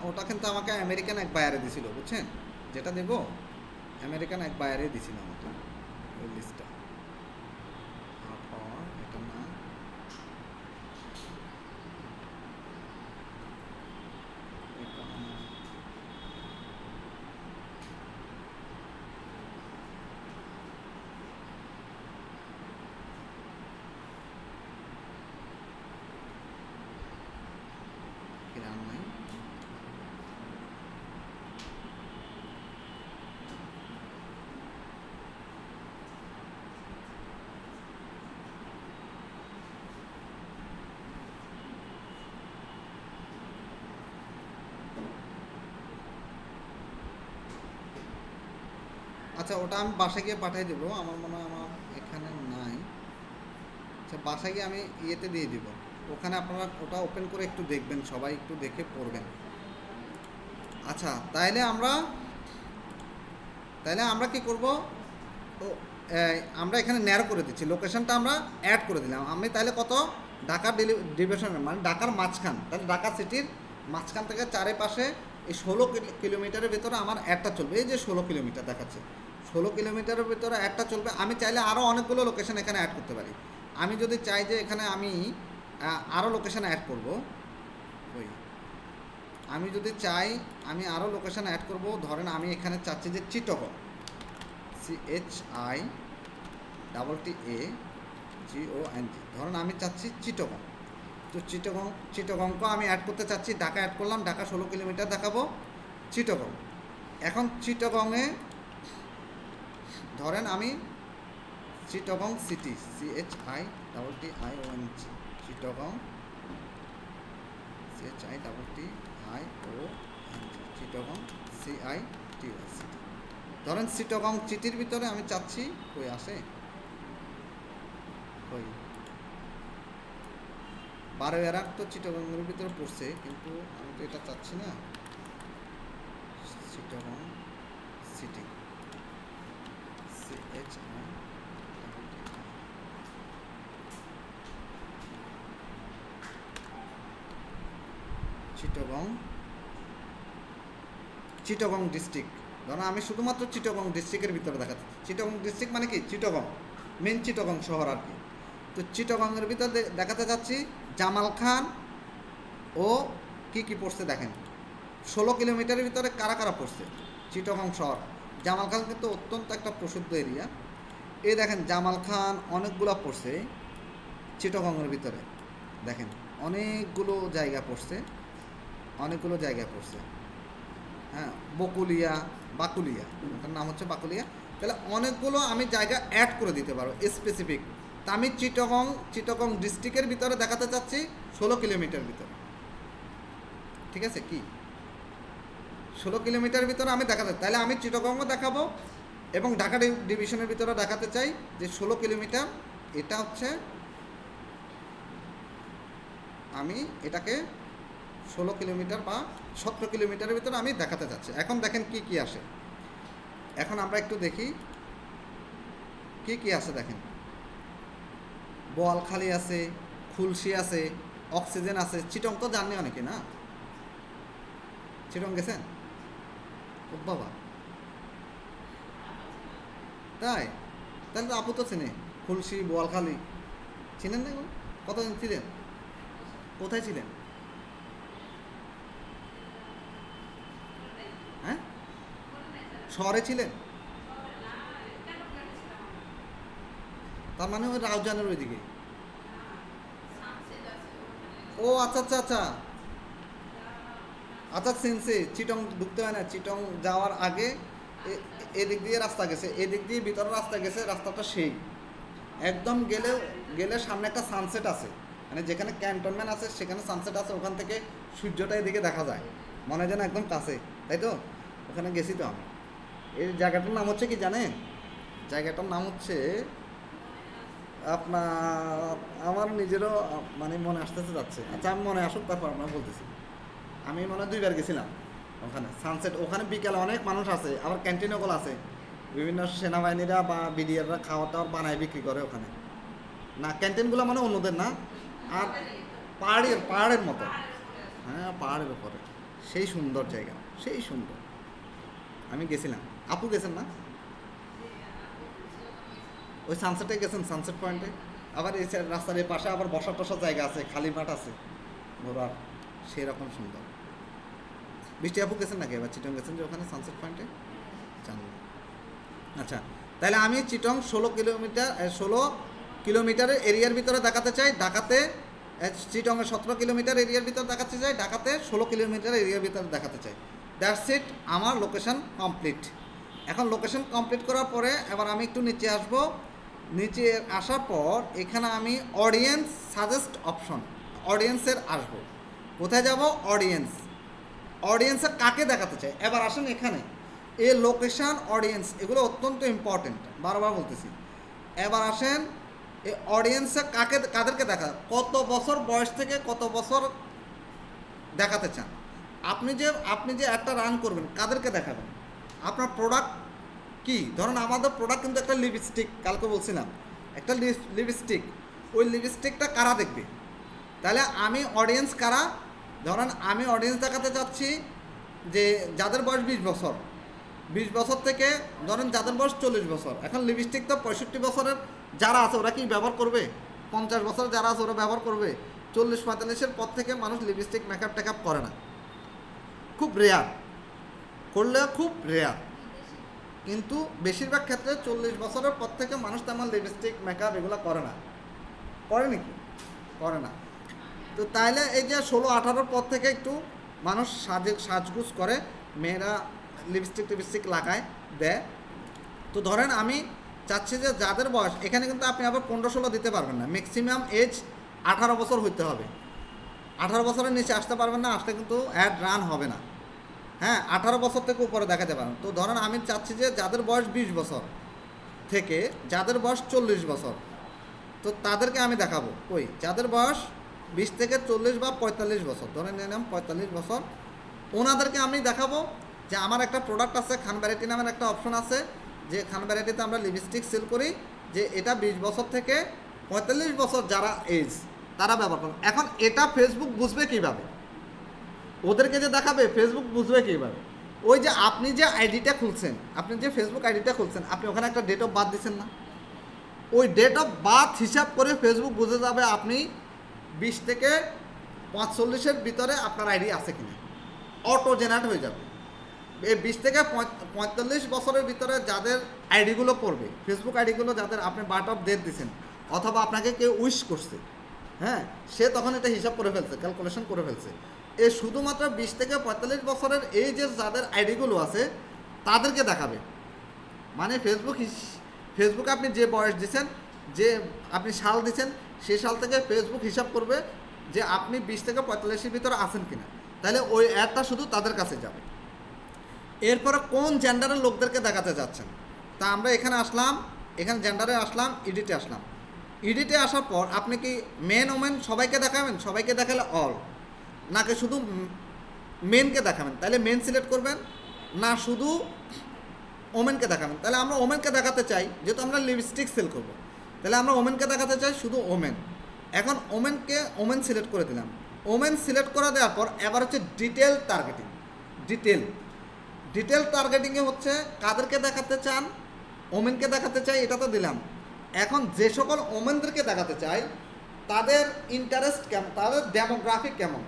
ওটা কিন্তু আমাকে আমেরিকান এক বায়ারে দিছিল, বুঝছেন? যেটা দেব আমেরিকান এক বায়ারে দিছিল আমাকে ওই লিস্টটা। এটা না, কিরাম নাই। আচ্ছা, ওটা আমি বাসায় গিয়ে পাঠিয়ে দেবো। আমার মনে হয় আমার এখানে নাই। আচ্ছা, বাসায় গিয়ে আমি ইয়েতে দিয়ে দিব। ওখানে আপনারা ওটা ওপেন করে একটু দেখবেন, সবাই একটু দেখে পড়বেন। আচ্ছা, তাইলে আমরা কি করব? তো আমরা এখানে ন্যারো করে দিচ্ছি, লোকেশনটা আমরা অ্যাড করে দিলাম। আমি তাহলে কত, ঢাকার ডিভিশন মানে ঢাকার মাঝখান, তাহলে ঢাকা সিটির মাঝখান থেকে চারিপাশে এই 16 কিলোমিটারের ভিতরে আমার অ্যাডটা চলবে। এই যে 16 কিলোমিটার দেখাচ্ছে, 16 কিলোমিটারের ভিতরে অ্যাডটা চলবে। আমি চাইলে আরও অনেকগুলো লোকেশন এখানে অ্যাড করতে পারি। আমি যদি চাই যে এখানে আমি আরও লোকেশন অ্যাড করব, আমি যদি চাই আমি আরও লোকেশন অ্যাড করব। ধরেন আমি এখানে চাচ্ছি যে চিটগং, CHITTAGONG, ধরেন আমি চাচ্ছি চিটগং। তো চিটগংকে আমি অ্যাড করতে চাচ্ছি, ঢাকা অ্যাড করলাম, ঢাকা 16 কিলোমিটার দেখাবো। চিটগং, এখন চিটগংয়ে ধরেন আমি Chittagong city, CHITTIONG, Chittagong, Chittagong CITY, ধরেন চিটগং চিটির ভিতরে আমি চাচ্ছি, কই আসে, কই 12 তো চিটগংয়ের ভিতরে পড়ছে, কিন্তু আমি তো এটা চাচ্ছি না। Chittagong city, Chittagong district. ধরুন আমি শুধুমাত্র চিটগং ডিস্ট্রিক্টের ভিতরে দেখাচ্ছি। চিটগং ডিস্ট্রিক্ট মানে কি, চিটগং মেন চিটগং শহর আর কি। তো চিটগংয়ের ভিতরে দেখাতে চাচ্ছি জামাল খান ও কি পড়ছে দেখেন। 16 কিলোমিটারের ভিতরে কারা কারা পড়ছে, চিটাগং শহর। জামাল খান কিন্তু অত্যন্ত একটা প্রসিদ্ধ এরিয়া। এই দেখেন জামাল খান অনেকগুলো পড়ছে চিটাগংয়ের ভিতরে, দেখেন অনেকগুলো জায়গা পড়ছে, অনেকগুলো জায়গায় পড়ছে। হ্যাঁ, বাকুলিয়া, ওটার নাম হচ্ছে বাকুলিয়া। তাহলে অনেকগুলো আমি জায়গা অ্যাড করে দিতে পারবো স্পেসিফিক। তা আমি চিটাগং ডিস্ট্রিক্টের ভিতরে দেখাতে চাচ্ছি 16 কিলোমিটার ভিতরে, ঠিক আছে? কি 16 কিলোমিটার ভিতরে আমি দেখাতে, তাহলে আমি চিটাগংও দেখাবো এবং ঢাকা ডিভিশনের ভিতরে দেখাতে চাই যে 16 কিলোমিটার, এটা হচ্ছে আমি এটাকে 16 কিলোমিটার বা 17 কিলোমিটারের ভিতরে আমি দেখাতে চাচ্ছি। এখন দেখেন কি কি আসে, এখন আমরা একটু দেখি কি কি আছে। দেখেন বোয়ালখালী আছে, খুলশি আছে, অক্সিজেন আছে। চিটং তো জাননি অনেকে, না? চিটং গেছেন? ও বাবা, তাই? তাহলে তো আপু তো চেনে খুলশি, বোয়ালখালী চিনেন না? কতদিন ছিলেন? কোথায় ছিলেন? হ্যাঁ, শহরে ছিলেন? তার মানে ওই রাউজানের ওইদিকে। ও আচ্ছা আচ্ছা আচ্ছা আচ্ছা, চিনছি। চিটং ঢুকতে হয় না, চিটং যাওয়ার আগে এদিক দিয়ে রাস্তা গেছে, এদিক দিয়ে ভিতরে রাস্তা গেছে, রাস্তাটা সেই একদম গেলে সামনে একটা সানসেট আছে, মানে যেখানে ক্যান্টনমেন্ট আছে সেখানে সানসেট আছে, ওখান থেকে সূর্যটা এদিকে দেখা যায়, মনে হয় যেন একদম কাছে, তাই তো? ওখানে গেছি তো আমি। এই জায়গাটার নাম হচ্ছে কি জানেন? জায়গাটার নাম হচ্ছে আপনার, আমার নিজেরও মানে মনে আসতেছে যাচ্ছে। আচ্ছা, আমি মনে আসুক তারপর আপনার বলতেছি। আমি মনে হয় 2বার গেছিলাম ওখানে সানসেট। ওখানে বিকালে অনেক মানুষ আছে, আবার ক্যান্টিনগুলো আছে, বিভিন্ন সেনাবাহিনীরা বা বিডিআররা খাওয়া টাওয়ার বানায় বিক্রি করে ওখানে। না, ক্যান্টিনগুলো মানে অন্যদের না, আর পাহাড়ের মতো। হ্যাঁ, পাহাড়ের উপরে, সেই সুন্দর জায়গা, সেই সুন্দর। আমি গেছিলাম, আপু গেছেন না? ওই সানসেটে গেছেন, সানসেট পয়েন্টে। আবার এই রাস্তার এই পাশে আবার বসার টসার জায়গা আছে, খালি মাঠ আছে ঘোরার, সেই রকম সুন্দর। বৃষ্টি আপু গেছেন নাকি? এবার চিটং গেছেন যে ওখানে সানসেট পয়েন্টে? জানলাম। আচ্ছা, তাহলে আমি চিটং 16 কিলোমিটারের এরিয়ার ভিতরে দেখাতে চাই। ঢাকাতে চিটংয়ের 17 কিলোমিটার এরিয়ার ভিতরে দেখাতে চাই, ঢাকাতে 16 কিলোমিটার এরিয়ার ভিতরে দেখাতে চাই। দ্যাটস ইট, আমার লোকেশন কমপ্লিট। এখন লোকেশন কমপ্লিট করার পরে এবার আমি একটু নিচে আসব। নিচে আসার পর এখানে আমি অডিয়েন্স সাজেস্ট অপশন, অডিয়েন্সের আসব। কোথায় যাব? অডিয়েন্সের কাকে দেখাতে চাই। এবার আসেন এখানে, এই লোকেশন, অডিয়েন্স, এগুলো অত্যন্ত ইম্পর্টেন্ট, বারবার বলতেছি। এবার আসেন এই অডিয়েন্সে কাদেরকে দেখা, কত বছর বয়স থেকে কত বছর দেখাতে চান। আপনি যে একটা রান করবেন, কাদেরকে দেখাবেন? আপনার প্রোডাক্ট কি? ধরুন আমাদের প্রোডাক্ট কিন্তু একটা লিপস্টিক, কালকে বলছিলাম একটা লিপস্টিক, ওই লিপস্টিকটা কারা দেখবে? তাহলে আমি অডিয়েন্স কারা, ধরেন আমি অডিয়েন্স দেখাতে চাচ্ছি যে যাদের বয়স 20 বছর থেকে ধরেন যাদের বয়স 40 বছর। এখন লিপস্টিক তো 65 বছরের যারা আছে ওরা কি ব্যবহার করবে? 50 বছর যারা আছে ওরা ব্যবহার করবে? 40-45-এর পর থেকে মানুষ লিপস্টিক মেকআপ টেকআপ করে না, খুব রেয়ার, করলেও খুব রেয়ার। কিন্তু বেশিরভাগ ক্ষেত্রে 40 বছরের পর থেকে মানুষ তেমন লিপস্টিক মেকআপ এগুলো করে না। করে নাকি? করে না। তো তাইলে এই যে 16-18 পর থেকে একটু মানুষ সাজগুজ করে, মেয়েরা লিপস্টিক লাগায় দেয়। তো ধরেন আমি চাচ্ছি যে যাদের বয়স, এখানে কিন্তু আপনি আবার 15-16 দিতে পারবেন না, ম্যাক্সিমাম এজ 18 বছর হইতে হবে। 18 বছরের নিচে আসতে পারবেন না, আসলে কিন্তু অ্যাড রান হবে না। হ্যাঁ, 18 বছর থেকে উপরে দেখাতে পারেন। তো ধরেন আমি চাচ্ছি যে যাদের বয়স 20 বছর থেকে যাদের বয়স 40 বছর, তো তাদেরকে আমি দেখাবো। কই, যাদের বয়স 20 থেকে 40 বা 45 বছর, ধরে নিলাম 45 বছর, ওনাদেরকে আমি দেখাবো যে আমার একটা প্রোডাক্ট আছে, খান ভ্যারাইটি নামের একটা অপশন আছে, যে খান ভ্যারাইটিতে আমরা লিপস্টিক সেল করি, যে এটা 20 বছর থেকে 45 বছর যারা এজ তারা ব্যবহার করবে। এখন এটা ফেসবুক বুঝবে কীভাবে? ওদেরকে যে দেখাবে, ফেসবুক বুঝবে কীভাবে? ওই যে আপনি যে আইডিটা খুলছেন, আপনি যে ফেসবুক আইডিটা খুলছেন, আপনি ওখানে একটা ডেট অফ বার্থ দিচ্ছেন না? ওই ডেট অফ বার্থ হিসাব করে ফেসবুক বুঝে যাবে আপনি 20 থেকে 45-এর ভিতরে আপনার আইডি আছে কিনা, অটো জেনারেট হয়ে যাবে। এই 20 থেকে 45 বছরের ভিতরে যাদের আইডিগুলো পড়বে, ফেসবুক আইডিগুলো যাদের আপনি বার্থ অফ ডেট দিচ্ছেন অথবা আপনাকে কেউ উইশ করছে, হ্যাঁ, সে তখন এটা হিসাব করে ফেলছে, ক্যালকুলেশন করে ফেলছে। এ শুধুমাত্র 20 থেকে 45 বছরের এই যে যাদের আইডিগুলো আছে তাদেরকে দেখাবে। মানে ফেসবুকে আপনি যে বয়স দিচ্ছেন, যে আপনি সাল দিচ্ছেন, সেই সাল থেকে ফেসবুক হিসাব করবে যে আপনি 20 থেকে 45-এর ভিতরে আছেন কিনা, তাহলে ওই অ্যাডটা শুধু তাদের কাছে যাবে। এরপরে কোন জেন্ডারের লোকদেরকে দেখাতে যাচ্ছেন, তা আমরা এখানে আসলাম, এখানে জেন্ডারে আসলাম, এডিটে আসলাম। এডিটে আসার পর আপনি কি মেন ওমেন সবাইকে দেখাবেন? সবাইকে দেখালে অল, নাকি শুধু মেনকে দেখাবেন? তাহলে মেন সিলেক্ট করবেন, না শুধু ওমেনকে দেখাবেন? তাহলে আমরা ওমেনকে দেখাতে চাই, যেহেতু আমরা লিপস্টিক সেল করব, তাহলে আমরা ওমেনকে দেখাতে চাই, শুধু ওমেন। এখন ওমেন সিলেক্ট করে দিলাম। ওমেন সিলেক্ট করে দেওয়ার পর এবার হচ্ছে ডিটেল টার্গেটিং। ডিটেল টার্গেটিংয়ে হচ্ছে কাদেরকে দেখাতে চান? ওমেনকে দেখাতে চাই, এটা তো দিলাম। এখন যে সকল ওমেনদেরকে দেখাতে চাই তাদের ইন্টারেস্ট কেমন, তাদের ডেমোগ্রাফিক কেমন,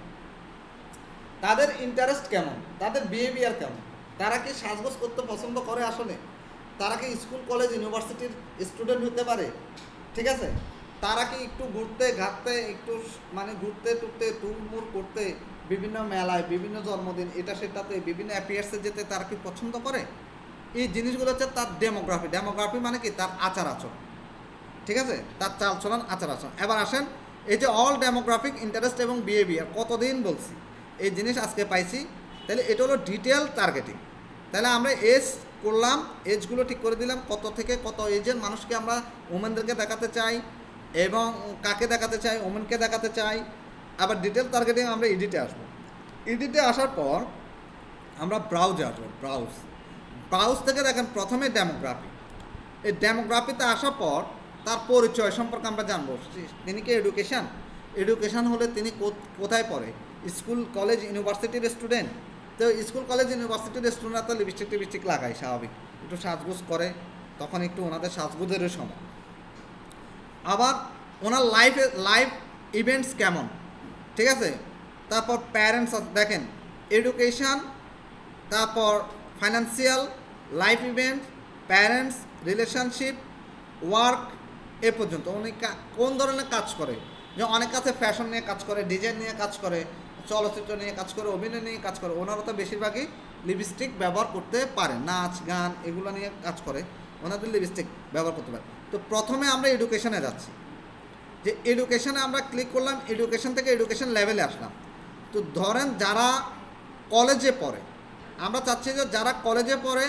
তাদের ইন্টারেস্ট কেমন, তাদের বিহেভিয়ার কেমন, তারা কি সাজগোজ করতে পছন্দ করে, আসলে তারা কি স্কুল কলেজ ইউনিভার্সিটির স্টুডেন্ট হতে পারে, ঠিক আছে, তারা কি একটু ঘুরতে ঘাটতে, একটু মানে ঘুরতে টুরতে টুরমুর করতে, বিভিন্ন মেলায়, বিভিন্ন জন্মদিন, এটা সেটাতে, বিভিন্ন অ্যাপিয়ার্সে যেতে তারা কি পছন্দ করে? এই জিনিসগুলো হচ্ছে তার ডেমোগ্রাফি মানে কি? তার আচার আচরণ, ঠিক আছে, তার চালচলন, আচার আচরণ। এবার আসেন, এই যে অল ডেমোগ্রাফিক ইন্টারেস্ট এবং বিহেভিয়ার, কতদিন বলছি, এই জিনিস আজকে পাইছি। তাহলে এটা হলো ডিটেল টার্গেটিং। তাহলে আমরা এজ করলাম, এজগুলো ঠিক করে দিলাম, কত থেকে কত এজের মানুষকে আমরা ওমেনদেরকে দেখাতে চাই এবং কাকে দেখাতে চাই, ওমেনকে দেখাতে চাই। আবার ডিটেল টার্গেটিং আমরা এডিটে আসবো। এডিটে আসার পর আমরা ব্রাউজে আসবো। ব্রাউজ থেকে দেখেন প্রথমে ডেমোগ্রাফি। এই ডেমোগ্রাফিতে আসার পর তার পরিচয় সম্পর্কে আমরা জানবো। তিনি কি এডুকেশান হলে তিনি কোথায় পড়ে, স্কুল কলেজ ইউনিভার্সিটির স্টুডেন্ট। তো স্কুল কলেজ ইউনিভার্সিটির স্টুডেন্টরা তো লিপস্টিক লাগায়, স্বাভাবিক, একটু সাজগোজ করে, তখন একটু ওনাদের সাজগোজেরও সময়। আবার ওনার লাইফ ইভেন্টস কেমন, ঠিক আছে। তারপর প্যারেন্টস দেখেন, এডুকেশান, তারপর financial, life event, parents, relationship, work, এ পর্যন্ত উনি কোন ধরনের কাজ করে। যে অনেক কাছে ফ্যাশন নিয়ে কাজ করে, ডিজাইন নিয়ে কাজ করে, চলচ্চিত্র নিয়ে কাজ করে, অভিনয় নিয়ে কাজ করে। ওনারা তো বেশিরভাগই লিপস্টিক ব্যবহার করতে পারে, নাচ গান এগুলো নিয়ে কাজ করে, ওনাদের লিপস্টিক ব্যবহার করতে পারে। তো প্রথমে আমরা এডুকেশনে যাচ্ছি, যে এডুকেশনে আমরা ক্লিক করলাম, এডুকেশন থেকে এডুকেশন লেভেলে আসলাম। তো ধরেন যারা কলেজে পড়ে, আমরা চাচ্ছি যে যারা কলেজে পড়ে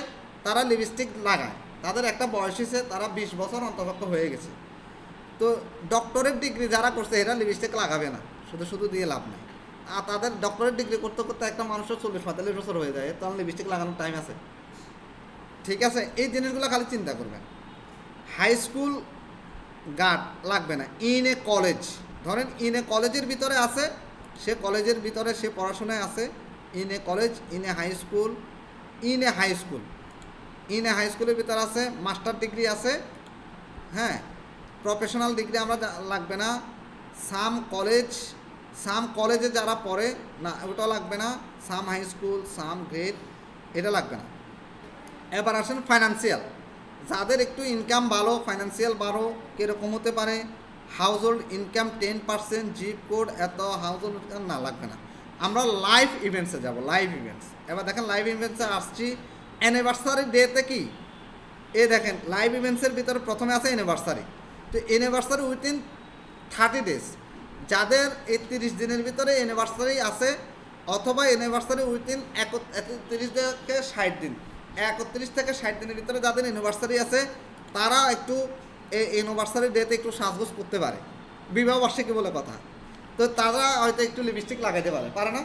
তারা লিপস্টিক লাগায়, তাদের একটা বয়স হয়েছে, তারা 20 বছর অন্তর্ভুক্ত হয়ে গেছে। তো ডক্টরেট ডিগ্রি যারা করছে এরা লিপস্টিক লাগাবে না, শুধু দিয়ে লাভ নেই। আর তাদের ডক্টরেট ডিগ্রি করতে করতে একটা মানুষের 40-45 বছর হয়ে যায়, তখন লিপস্টিক লাগানোর টাইম আছে, ঠিক আছে। এই জিনিসগুলো খালি চিন্তা করবেন। হাই স্কুল গার্ড লাগবে না। ইন এ কলেজ, ধরেন ইন এ কলেজের ভিতরে আছে, সে কলেজের ভিতরে সে পড়াশোনায় আছে, in a college, in a high school, in a high স্কুলের ভিতরে আছে, মাস্টার ডিগ্রি আছে, হ্যাঁ, প্রফেশনাল ডিগ্রি আমরা লাগবে না। সাম কলেজে যারা পড়ে না, ওটা লাগবে না। সাম হাই স্কুল, সাম গ্রেড, এটা লাগবে না। এবার আসেন ফাইন্যান্সিয়াল, যাদের একটু ইনকাম ভালো, ফাইন্যান্সিয়াল ভালো, কীরকম হতে পারে, household income 10%, zip code এত, হাউস হোল্ড ইনকাম না, লাগবে না। আমরা লাইফ ইভেন্টসে যাব, লাইভ ইভেন্টস। এবার দেখেন লাইভ ইভেন্টসে আসছি, অ্যানিভার্সারি ডেতে কি, এ দেখেন লাইভ ইভেন্টসের ভিতরে প্রথমে আছে অ্যানিভার্সারি। তো অ্যানিভার্সারি উইথিন 30 ডেজ, যাদের এই 30 দিনের ভিতরে অ্যানিভার্সারি আছে, অথবা অ্যানিভার্সারি উইথিন 31 থেকে 60 দিন, 31 থেকে 60 দিনের ভিতরে যাদের অ্যানিভার্সারি আছে, তারা একটু এই অ্যানিভার্সারি ডেতে একটু সাজগোজ করতে পারে, বিবাহবার্ষিকী বলে কথা। তো তারা হয়তো একটু লিপস্টিক লাগাইতে পারে না,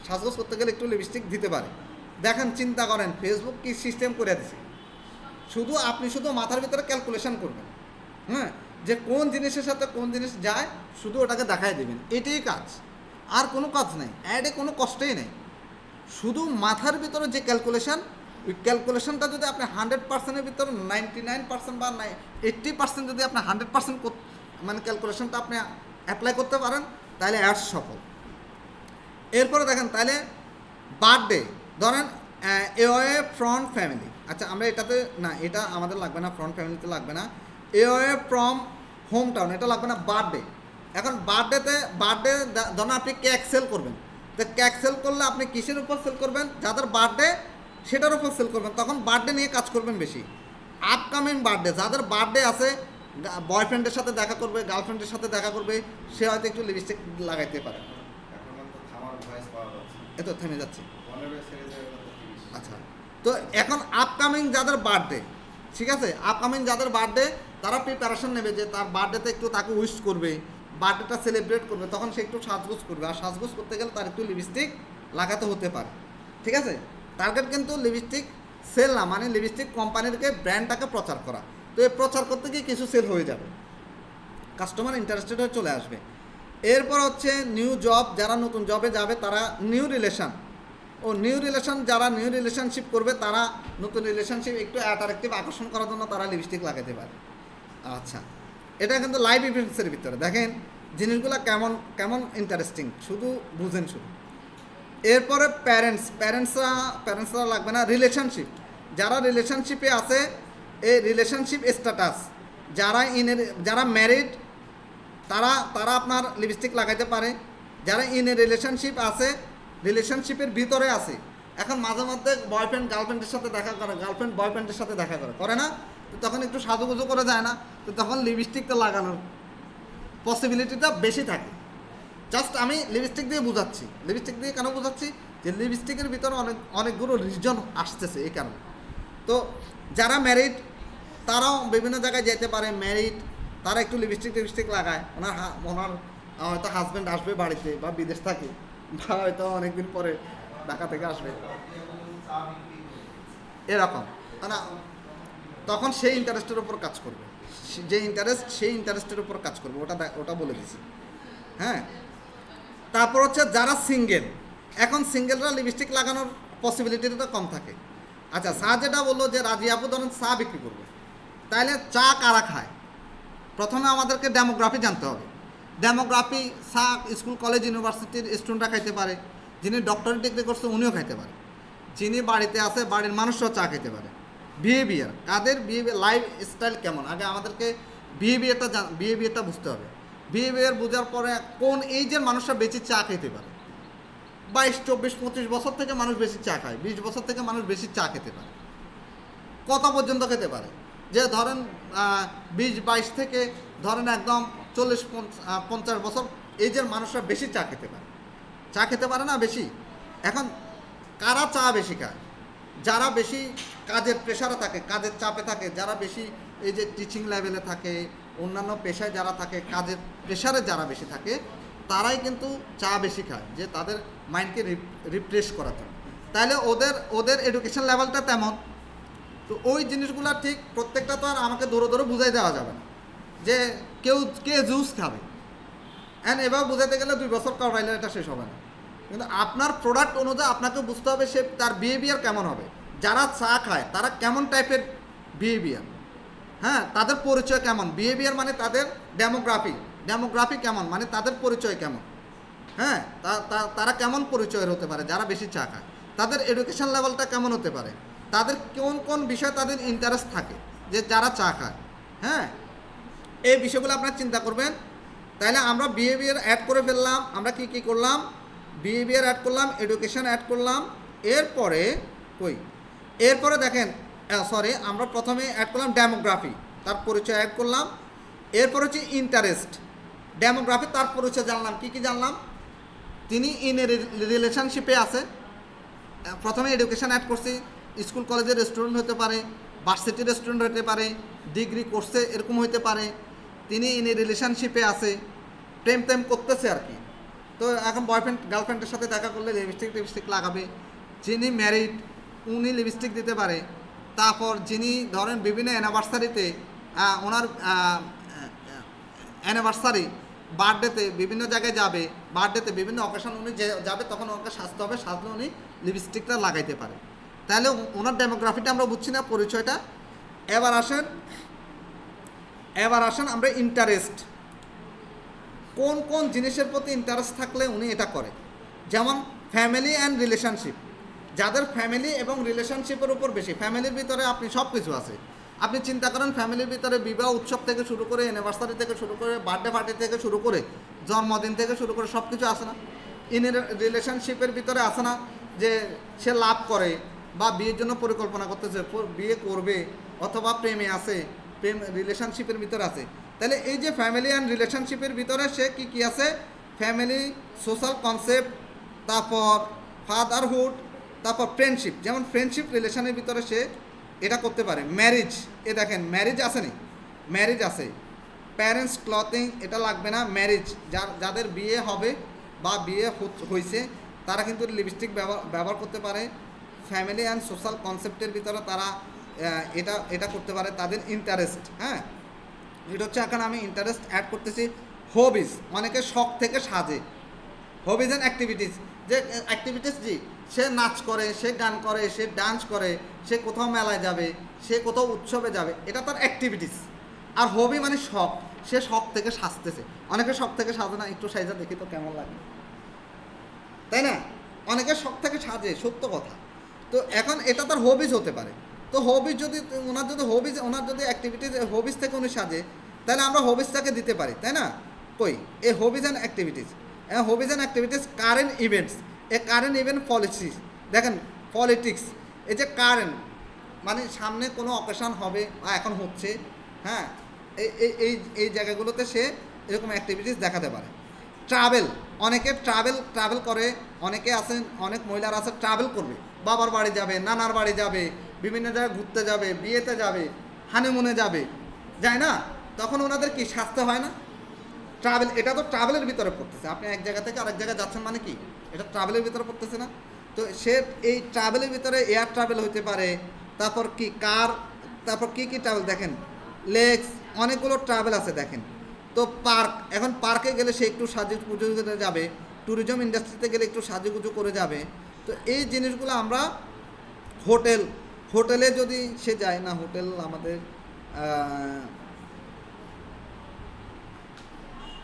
সাজগোজ করতে গেলে একটু লিপস্টিক দিতে পারে। দেখেন, চিন্তা করেন ফেসবুক কি সিস্টেম করে দিছে। আপনি শুধু মাথার ভিতরে ক্যালকুলেশন করবেন, হ্যাঁ, যে কোন জিনিসের সাথে কোন জিনিস যায়, শুধু ওটাকে দেখাই দেবেন, এটাই কাজ, আর কোনো কাজ নেই। অ্যাডে কোনো কষ্টই নেই, শুধু মাথার ভিতরে যে ক্যালকুলেশন, ওই ক্যালকুলেশনটা যদি আপনি 100%-এর ভিতরে 99% বা 80% যদি আপনি 100% মানে ক্যালকুলেশনটা আপনি অ্যাপ্লাই করতে পারেন, তাহলে অ্যাডস সফল। এরপরে দেখেন, তাহলে বার্থডে, ধরেন এওয়ে ফ্রম ফ্যামিলি। আচ্ছা আমরা এটাতে না, এটা আমাদের লাগবে না, ফ্রম ফ্যামিলিতে লাগবে না। এওয়ে ফ্রম হোম টাউন এটা লাগবে না। বার্থডে, এখন বার্থডে ধরুন আপনি কেক সেল করবেন, তো কেক সেল করলে আপনি কিসের উপর সেল করবেন? যাদের বার্থডে সেটার উপর সেল করবেন, তখন বার্থডে নিয়ে কাজ করবেন বেশি। আপকামিং বার্থডে, যাদের বার্থডে আছে, বয়ফ্রেন্ডের সাথে দেখা করবে, গার্লফ্রেন্ডের সাথে দেখা করবে, সে হয়তো একটু লিপস্টিক লাগাইতে পারে। এত থেমে যাচ্ছে। আচ্ছা, তো এখন আপকামিং যাদের বার্থডে, ঠিক আছে, আপকামিং যাদের বার্থডে তারা প্রিপারেশন নেবে যে তার বার্থডেতে একটু তাকে উইশ করবে, বার্থডেটা সেলিব্রেট করবে, তখন সে একটু সাজগোজ করবে। আর সাজগোজ করতে গেলে তার একটু লিপস্টিক লাগাতে হতে পারে, ঠিক আছে। টার্গেট কিন্তু লিপস্টিক সেল না, মানে লিপস্টিক কোম্পানিরকে ব্র্যান্ডটাকে প্রচার করা। তো এই প্রচার করতে গিয়ে কিছু সেল হয়ে যাবে, কাস্টমার ইন্টারেস্টেড হয়ে চলে আসবে। এরপর হচ্ছে নিউ জব, যারা নতুন জবে যাবে তারা নিউ রিলেশন, যারা নিউ রিলেশনশিপ করবে তারা নতুন রিলেশনশিপ একটু অ্যাট্রাকটিভ আকর্ষণ করার জন্য তারা লিপস্টিক লাগাতে পারে। আচ্ছা, এটা কিন্তু লাইভ ইভেন্টসের ভিতরে দেখেন জিনিসগুলো কেমন কেমন ইন্টারেস্টিং, শুধু বুঝেন শুধু। এরপরে প্যারেন্টসরা লাগবে না। রিলেশনশিপ, যারা রিলেশনশিপে আছে, এই রিলেশনশিপ স্ট্যাটাস, যারা ম্যারিড তারা আপনার লিপস্টিক লাগাইতে পারে। যারা ইন এ রিলেশনশিপ আছে, রিলেশনশিপের ভিতরে আছে, এখন মাঝে মধ্যে বয়ফ্রেন্ড গার্লফ্রেন্ডের সাথে দেখা করে, গার্লফ্রেন্ড বয়ফ্রেন্ডের সাথে দেখা করে না, তো তখন একটু সাজুগুজু করে যায় না, তো তখন লিপস্টিকটা লাগানোর পসিবিলিটিটা বেশি থাকে। জাস্ট আমি লিপস্টিক দিয়ে বোঝাচ্ছি। লিপস্টিক দিয়ে কেন বোঝাচ্ছি? যে লিপস্টিকের ভিতরে অনেকগুলো রিজন আসতেছে এই কারণে। তো যারা ম্যারিড তারাও বিভিন্ন জায়গায় যেতে পারে, ম্যারিড তারা একটু লিপস্টিক লাগায়। ওনার হয়তো হাজব্যান্ড আসবে বাড়িতে, বা বিদেশ থাকে, বা হয়তো অনেকদিন পরে ঢাকা থেকে আসবে, এরকম না, তখন সেই ইন্টারেস্টের উপর কাজ করবে, সেই ইন্টারেস্টের উপর কাজ করবে, ওটা বলে দিছি। হ্যাঁ, তারপর হচ্ছে যারা সিঙ্গেল, এখন সিঙ্গেলরা লিপস্টিক লাগানোর পসিবিলিটিটা কম থাকে। আচ্ছা, চা যেটা বললো যে রাজি আপু ধরেন চা বিক্রি করবে, তাহলে চা কারা খায়? প্রথমে আমাদেরকে ডেমোগ্রাফি জানতে হবে। ডেমোগ্রাফি, চা স্কুল কলেজ ইউনিভার্সিটির স্টুডেন্টরা খাইতে পারে, যিনি ডক্টরেট ডিগ্রি করছে উনিও খাইতে পারে, যিনি বাড়িতে আছে বাড়ির মানুষরাও চা খেতে পারে। বিহেভিয়ার, কাদের বিহেভিয়ার, লাইফ স্টাইল কেমন, আগে আমাদেরকে বিহেভিয়ারটা বুঝতে হবে। বিহেভিয়ার বোঝার পরে কোন এইজের মানুষরা বেশি চা খেতে পারে। 22, 24, 25 বছর থেকে মানুষ বেশি চা খায়, 20 বছর থেকে মানুষ বেশি চা খেতে পারে। কত পর্যন্ত খেতে পারে? যে ধরেন 20-22 থেকে ধরেন একদম 40-50 বছর এইজের মানুষরা বেশি চা খেতে পারে না বেশি। এখন কারা চা বেশি খায়? যারা বেশি কাজের প্রেশারে থাকে, কাজের চাপে থাকে, যারা বেশি এই যে টিচিং লেভেলে থাকে, অন্যান্য পেশায় যারা থাকে, কাজের প্রেশারে যারা বেশি থাকে, তারাই কিন্তু চা বেশি খায়, যে তাদের মাইন্ডকে রিফ্রেশ করার জন্য। তাহলে ওদের এডুকেশন লেভেলটা তেমন। তো ওই জিনিসগুলো ঠিক প্রত্যেকটা তো আর আমাকে ধরে বুঝাই দেওয়া যাবে না যে কে জুস খাবে, এবার বুঝাইতে গেলে 2 বছর করাইলে এটা শেষ হবে না। কিন্তু আপনার প্রোডাক্ট অনুযায়ী আপনাকে বুঝতে হবে সে তার বিহেভিয়ার কেমন হবে। যারা চা খায় তারা কেমন টাইপের বিহেভিয়ার, হ্যাঁ, তাদের পরিচয় কেমন। বিহেভিয়ার মানে তাদের ডেমোগ্রাফি কেমন, মানে তাদের পরিচয় কেমন, হ্যাঁ, তারা কেমন পরিচয়ের হতে পারে। যারা বেশি চা খায় তাদের এডুকেশন লেভেলটা কেমন হতে পারে, তাদের কোন বিষয়ে তাদের ইন্টারেস্ট থাকে, যে যারা চা খায়, হ্যাঁ, এই বিষয়গুলো আপনারা চিন্তা করবেন। তাহলে আমরা বিহেভিয়ার অ্যাড করে ফেললাম। আমরা কি করলাম? বিহেভিয়ার অ্যাড করলাম, এডুকেশন অ্যাড করলাম। এরপরে দেখেন, আমরা প্রথমে অ্যাড করলাম ডেমোগ্রাফি, তার পরিচয় অ্যাড করলাম। এরপর হচ্ছে ইন্টারেস্ট। ডেমোগ্রাফি, তার পরিচয় জানলাম। কি জানলাম? তিনি ইন এ রিলেশনশিপে আছে। প্রথমে এডুকেশন অ্যাড করছি, স্কুল কলেজের স্টুডেন্ট হতে পারে, ভার্সিটির স্টুডেন্ট হতে পারে, ডিগ্রি কোর্সে এরকম হতে পারে। তিনি ইন এ রিলেশনশিপে আছে, প্রেম করতেছে আর কি। তো এখন বয়ফ্রেন্ড গার্লফ্রেন্ডের সাথে দেখা করলে লিপস্টিক লাগাবে। যিনি ম্যারিড উনি লিপস্টিক দিতে পারে। তারপর যিনি ধরেন বিভিন্ন অ্যানিভার্সারিতে ওনার অ্যানিভার্সারি, বার্থডেতে বিভিন্ন জায়গায় যাবে, বার্থডেতে বিভিন্ন অকেশন উনি যাবে, তখন ওনাকে সাজতে হবে, সাজলে উনি লিপস্টিকটা লাগাইতে পারে। তাহলে ওনার ডেমোগ্রাফিটা আমরা বুঝছি না, পরিচয়টা। এবার আসেন আমরা ইন্টারেস্ট, কোন জিনিসের প্রতি ইন্টারেস্ট থাকলে উনি এটা করে। যেমন ফ্যামিলি অ্যান্ড রিলেশনশিপ, যাদের ফ্যামিলি এবং রিলেশনশিপের উপর বেশি, ফ্যামিলির ভিতরে আপনি সব কিছু আছে। আপনি চিন্তা করেন ফ্যামিলির ভিতরে বিবাহ উৎসব থেকে শুরু করে, অ্যানিভার্সারি থেকে শুরু করে, বার্থডে পার্টি থেকে শুরু করে, জন্মদিন থেকে শুরু করে সব কিছু আসে না? ইন রিলেশনশিপের ভিতরে আসে না যে সে লাভ করে বা বিয়ের জন্য পরিকল্পনা করতেছে, বিয়ে করবে, অথবা প্রেমে আছে, প্রেম রিলেশনশিপের ভিতরে আছে। তাহলে এই যে ফ্যামিলি অ্যান্ড রিলেশনশিপের ভিতরে সে কি আছে, ফ্যামিলি, সোশ্যাল কনসেপ্ট, তারপর ফাদারহুড, তারপর ফ্রেন্ডশিপ। যেমন ফ্রেন্ডশিপ রিলেশনের ভিতরে সে এটা করতে পারে। ম্যারেজ, এ দেখেন ম্যারেজ আছে নি, ম্যারেজ আছে। প্যারেন্টস ক্লথিং, এটা লাগবে না। ম্যারেজ, যাদের বিয়ে হবে বা বিয়ে হয়েছে তারা কিন্তু লিপস্টিক ব্যবহার করতে পারে। ফ্যামিলি অ্যান্ড সোশ্যাল কনসেপ্টের ভিতরে তারা এটা করতে পারে, তাদের ইন্টারেস্ট। হ্যাঁ, এটা হচ্ছে এখন আমি ইন্টারেস্ট অ্যাড করতেছি। হবিজ, অনেকে শখ থেকে সাজে। হবিজ অ্যান্ড অ্যাক্টিভিটিস, যে অ্যাক্টিভিটিস জি, সে নাচ করে, সে গান করে, সে ডান্স করে, সে কোথাও মেলায় যাবে, সে কোথাও উৎসবে যাবে, এটা তার অ্যাক্টিভিটিস। আর হবি মানে শখ, সে শখ থেকে সাজতেছে। অনেকে শখ থেকে সাজে না, একটু সাজা দেখি তো কেমন লাগে, তাই না? অনেকে শখ থেকে সাজে, সত্য কথা। তো এখন এটা তার হবিজ হতে পারে। তো হবিজ যদি ওনার যদি অ্যাক্টিভিটিস হবিজ থেকে উনি সাজে, তাহলে আমরা হবিজটাকে দিতে পারি, তাই না? কই এই hobbies and activities, hobbies and activities, current events, A current event policies. দেখেন পলিটিক্স, এই যে কারেন্ট মানে সামনে কোনো অকেশন হবে বা এখন হচ্ছে, হ্যাঁ, এই জায়গাগুলোতে সে এরকম অ্যাক্টিভিটিস দেখাতে পারে। ট্রাভেল, অনেকে ট্রাভেল করে, অনেকে আছেন, অনেক মহিলারা আছে ট্রাভেল করবে, বাবার বাড়ি যাবে, নানার বাড়ি যাবে, বিভিন্ন জায়গায় ঘুরতে যাবে, বিয়েতে যাবে, হানিমুনে যাবে, যায় না? তখন ওনাদের কি সাজতে হয় না? ট্রাভেল, এটা তো ট্রাভেলের ভিতরে পড়তেছে। আপনি এক জায়গা থেকে আরেক জায়গায় যাচ্ছেন মানে কি, এটা ট্রাভেলের ভিতরে পড়তেছে না? তো সে এই ট্রাভেলের ভিতরে এয়ার ট্রাভেল হতে পারে, তারপর কি কার, তারপর কি ট্রাভেল দেখেন, লেকস, অনেকগুলো ট্রাভেল আছে দেখেন। তো পার্ক, এখন পার্কে গেলে সে একটু সাজুগুজু করে যাবে, ট্যুরিজম ইন্ডাস্ট্রিতে গেলে একটু সাজুগুজু করে যাবে। তো এই জিনিসগুলো আমরা হোটেলে যদি সে যায় না, হোটেল আমাদের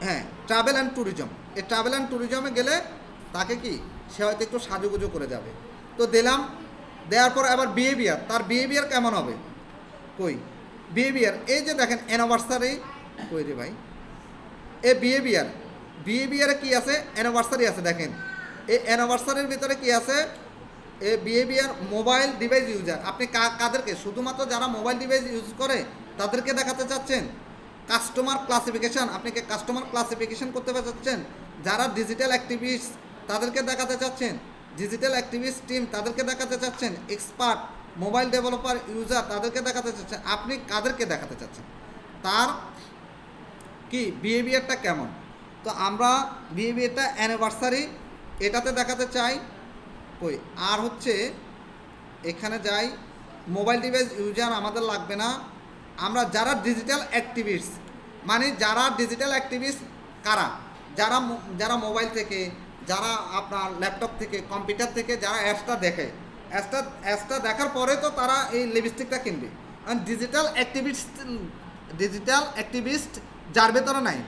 হ্যাঁ, ট্রাভেল অ্যান্ড ট্যুরিজম, এই ট্রাভেল অ্যান্ড ট্যুরিজমে গেলে তাকে কি সে হয়তো একটু সাজুগুজু করে যাবে। তো দিলাম, দেওয়ার পর আবার বিহেভিয়ার, তার বিহেভিয়ার কেমন হবে? কই বিহেভিয়ার, এই যে দেখেন অ্যানিভার্সারি, কই রে ভাই, এ বিহেভিয়ারে কি আছে? অ্যানিভার্সারি আছে। দেখেন এই অ্যানিভার্সারির ভিতরে কি আছে? এ বিহেভিয়ার, মোবাইল ডিভাইস ইউজার। আপনি কাদেরকে, শুধুমাত্র যারা মোবাইল ডিভাইস ইউজ করে তাদেরকে দেখাতে চাচ্ছেন? কাস্টমার ক্লাসিফিকেশান, আপনি কি কাস্টমার ক্লাসিফিকেশান করতে চাচ্ছেন? যারা ডিজিটাল অ্যাক্টিভিস্ট তাদেরকে দেখাতে চাচ্ছেন? ডিজিটাল অ্যাক্টিভিস্ট টিম তাদেরকে দেখাতে চাচ্ছেন? এক্সপার্ট, মোবাইল ডেভেলপার, ইউজার তাদেরকে দেখাতে চাচ্ছেন? আপনি কাদেরকে দেখাতে চাচ্ছেন? তার কি বিহেভিয়ারটা কেমন? তো আমরা বিহেভিয়ারটা অ্যানিভার্সারি এটাতে দেখাতে চাই। কই আর হচ্ছে এখানে যাই, মোবাইল ডিভাইস ইউজার আমাদের লাগবে না। আমরা যারা ডিজিটাল অ্যাক্টিভিস্ট, মানে যারা ডিজিটাল অ্যাক্টিভিস্ট কারা? যারা মোবাইল থেকে, যারা আপনার ল্যাপটপ থেকে, কম্পিউটার থেকে যারা অ্যাপসটা দেখে, অ্যাপসটা দেখার পরে তো তারা এই লিপস্টিকটা কিনবে। কারণ ডিজিটাল অ্যাক্টিভিস্ট যার ভেতরে নাই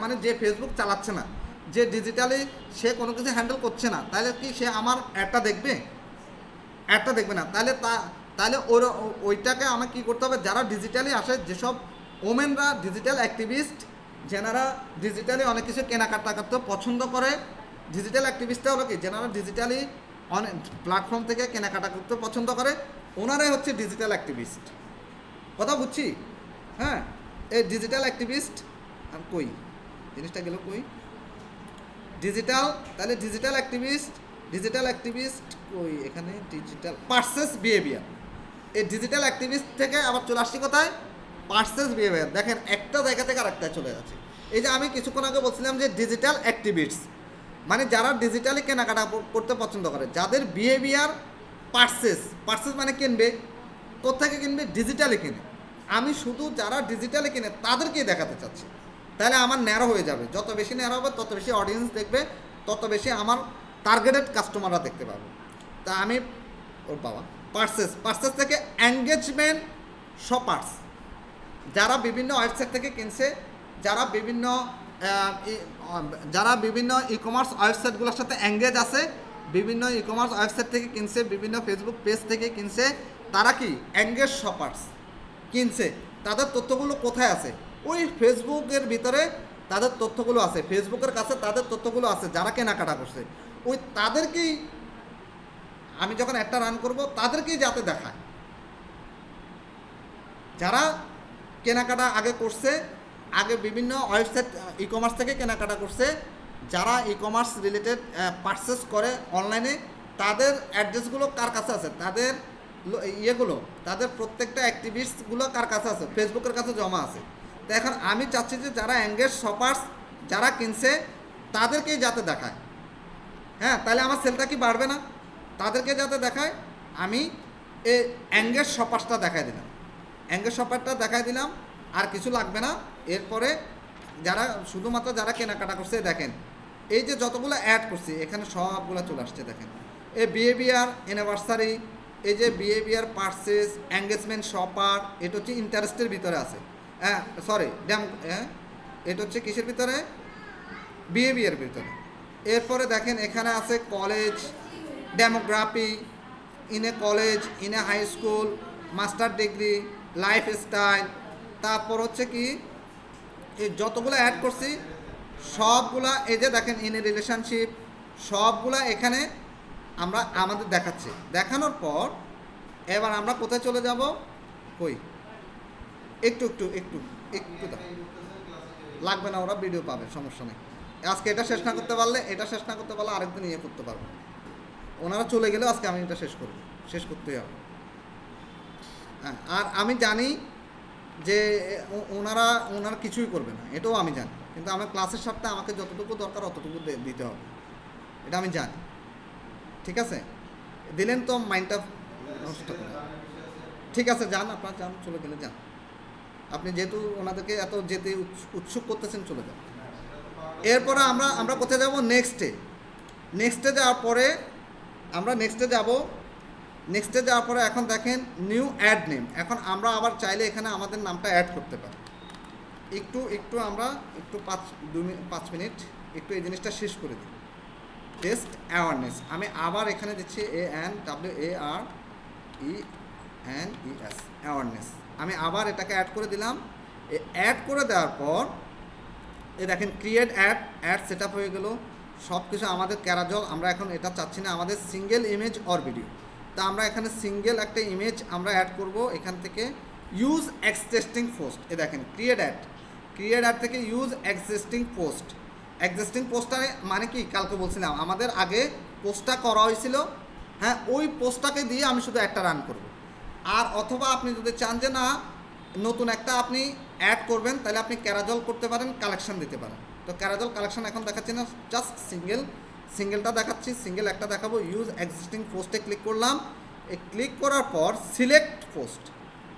মানে যে ফেসবুক চালাচ্ছে না, যে ডিজিটালি সে কোনো কিছু হ্যান্ডেল করছে না, তাহলে কি সে আমার অ্যাডটা দেখবে? অ্যাডটা দেখবে না। তাহলে ওইটাকে আমার কী করতে হবে? যারা ডিজিটালি আসে, যেসব ওমেনরা ডিজিটাল অ্যাক্টিভিস্ট, যেনারা ডিজিটালি অনেক কিছু কেনাকাটা করতে পছন্দ করে, ডিজিটাল অ্যাক্টিভিস্টটা হলো কি, যেনারা ডিজিটালি অনেক প্ল্যাটফর্ম থেকে কেনাকাটা করতে পছন্দ করে, ওনারাই হচ্ছে ডিজিটাল অ্যাক্টিভিস্ট। কথা বুঝছি? হ্যাঁ, এই ডিজিটাল অ্যাক্টিভিস্ট কই জিনিসটা গেল, কই ডিজিটাল, তাহলে ডিজিটাল অ্যাক্টিভিস্ট কই, এখানে ডিজিটাল পারচেস বিহেভিয়ার। এই ডিজিটাল অ্যাক্টিভিস্ট থেকে আবার চলে আসছি কোথায়? Purchase behaviour. দেখেন একটা জায়গা থেকে আরেকটা চলে যাচ্ছে। এই যে আমি কিছুক্ষণ আগে বলছিলাম যে ডিজিটাল অ্যাক্টিভিস্ট মানে যারা ডিজিটালি কেনাকাটা করতে পছন্দ করে, যাদের বিহেভিয়ার পারচেস মানে কিনবে, কোত্থেকে কিনবে? ডিজিটালি কিনে। আমি শুধু যারা ডিজিটালি কিনে তাদেরকেই দেখাতে চাচ্ছি। তাহলে আমার ন্যারো হয়ে যাবে, যত বেশি ন্যারো হবে তত বেশি অডিয়েন্স দেখবে, তত বেশি আমার টার্গেটেড কাস্টমাররা দেখতে পাবে। তা আমি ওর বাবা পারচেস থেকে এঙ্গেজমেন্ট শপার্স, যারা বিভিন্ন ওয়েবসাইট থেকে কিনছে, যারা বিভিন্ন ই কমার্স ওয়েবসাইটগুলোর সাথে এঙ্গেজ আছে, বিভিন্ন ই কমার্স ওয়েবসাইট থেকে কিনছে, বিভিন্ন ফেসবুক পেজ থেকে কিনছে, তারা কি এঙ্গেজ শপার্স কিনছে, তাদের তথ্যগুলো কোথায় আছে? ওই ফেসবুকের ভিতরে তাদের তথ্যগুলো আছে, ফেসবুকের কাছে তাদের তথ্যগুলো আছে যারা কেনাকাটা করছে। ওই তাদেরকেই আমি যখন একটা রান করব তাদেরকেই যাতে দেখায়, যারা কেনাকাটা আগে করছে, আগে বিভিন্ন ওয়েবসাইট ই কমার্স থেকে কেনাকাটা করছে, যারা ই কমার্স রিলেটেড পারচেস করে অনলাইনে, তাদের অ্যাড্রেসগুলো কার কাছে আছে, তাদের ইয়েগুলো, তাদের প্রত্যেকটা অ্যাক্টিভিস্টগুলো কার কাছে আছে, ফেসবুকের কাছে জমা আছে। তো এখন আমি চাচ্ছি যে যারা এঙ্গেজ শপার্স যারা কিনছে তাদেরকেই যাতে দেখায়। হ্যাঁ, তাহলে আমার সেলটা কি বাড়বে না? তাদেরকে যাতে দেখায়, আমি এই এঙ্গেজ শপার্সটা দেখাই দিলাম, এঙ্গেজ শপারটা দেখাই দিলাম, আর কিছু লাগবে না। এরপরে যারা শুধুমাত্র যারা কেনাকাটা করছে, দেখেন এই যে যতগুলো অ্যাড করছি এখানে সবগুলো চলে আসছে। দেখেন এই বিহেভিয়ার অ্যানিভার্সারি, এই যে বিহেভিয়ার পারচেজ, এঙ্গেজমেন্ট শপার, এটা হচ্ছে ইন্টারেস্টের ভিতরে আছে। হ্যাঁ সরি এটা হচ্ছে কিসের ভিতরে? বিহেভিয়ার ভিতরে। এরপরে দেখেন এখানে আছে college, demography, in a college, in a high school, master degree, lifestyle, তারপর হচ্ছে কি এই যতগুলো অ্যাড করছি সবগুলা, এই যে দেখেন ইন এ রিলেশনশিপ, সবগুলা এখানে আমরা আমাদের দেখাচ্ছি। দেখানোর পর এবার আমরা কোথায় চলে যাব? কই একটু একটু একটু একটু লাগবে না, ওরা ভিডিও পাবে, সমস্যা নেই। আজকে এটা শেষ না করতে পারলে, এটা শেষ না করতে পারলে আরেকদিন ইয়ে করতে পারবো। ওনারা চলে গেলেও আজকে আমি এটা শেষ করতেই হবে। হ্যাঁ, আর আমি জানি যে ওনারা কিছুই করবে না, এটাও আমি জানি, কিন্তু আমার ক্লাসের সাথে আমাকে যতটুকু দরকার অতটুকু দিতে হবে, এটা আমি জানি। ঠিক আছে, দিলেন তো মাইন্ডটা নষ্ট করে। ঠিক আছে, যান, আপনার যান, চলে গেলে যান। আপনি যেহেতু ওনাদেরকে এত যেতে উৎসুক করতেছেন, চলে যান। এরপরে আমরা কোথায় যাব? নেক্সটে যাওয়ার পরে আমরা নেক্সটে যাওয়ার পরে এখন দেখেন নিউ অ্যাড নেম। এখন আমরা আবার চাইলে এখানে আমাদের নামটা অ্যাড করতে পারি। একটু আমরা 5 মিনিট একটু এই জিনিসটা শেষ করে দিই। টেস্ট অ্যাওয়ারনেস, আমি আবার এখানে দিচ্ছি ANWARENES, অ্যাওয়ারনেস। আমি আবার এটাকে অ্যাড করে দিলাম। অ্যাড করে দেওয়ার পর এই দেখেন ক্রিয়েট অ্যাড সেট আপ হয়ে গেল সব কিছু আমাদের ক্যারাজল। আমরা এখন এটা চাচ্ছি না, আমাদের সিঙ্গেল ইমেজ অর ভিডিও। তা আমরা এখানে সিঙ্গেল একটা ইমেজ আমরা অ্যাড করব। এখান থেকে ইউজ এক্সিস্টিং পোস্ট, এ দেখেন ক্রিয়েট অ্যাড থেকে ইউজ এক্সিস্টিং পোস্টটা মানে কি, কালকে বলছিলাম আমাদের আগে পোস্টটা করা হয়েছিল। হ্যাঁ, ওই পোস্টটাকে দিয়ে আমি শুধু একটা রান করব। আর অথবা আপনি যদি চান যে না নতুন একটা আপনি অ্যাড করবেন, তাহলে আপনি ক্যারাজল করতে পারেন, কালেকশন দিতে পারেন। তো ক্যারাজল কালেকশন এখন দেখাচ্ছি না, জাস্ট সিঙ্গেলটা দেখাচ্ছি, সিঙ্গেল একটা দেখাবো। ইউজ এক্সিস্টিং পোস্টে ক্লিক করলাম। ক্লিক করার পর সিলেক্ট পোস্ট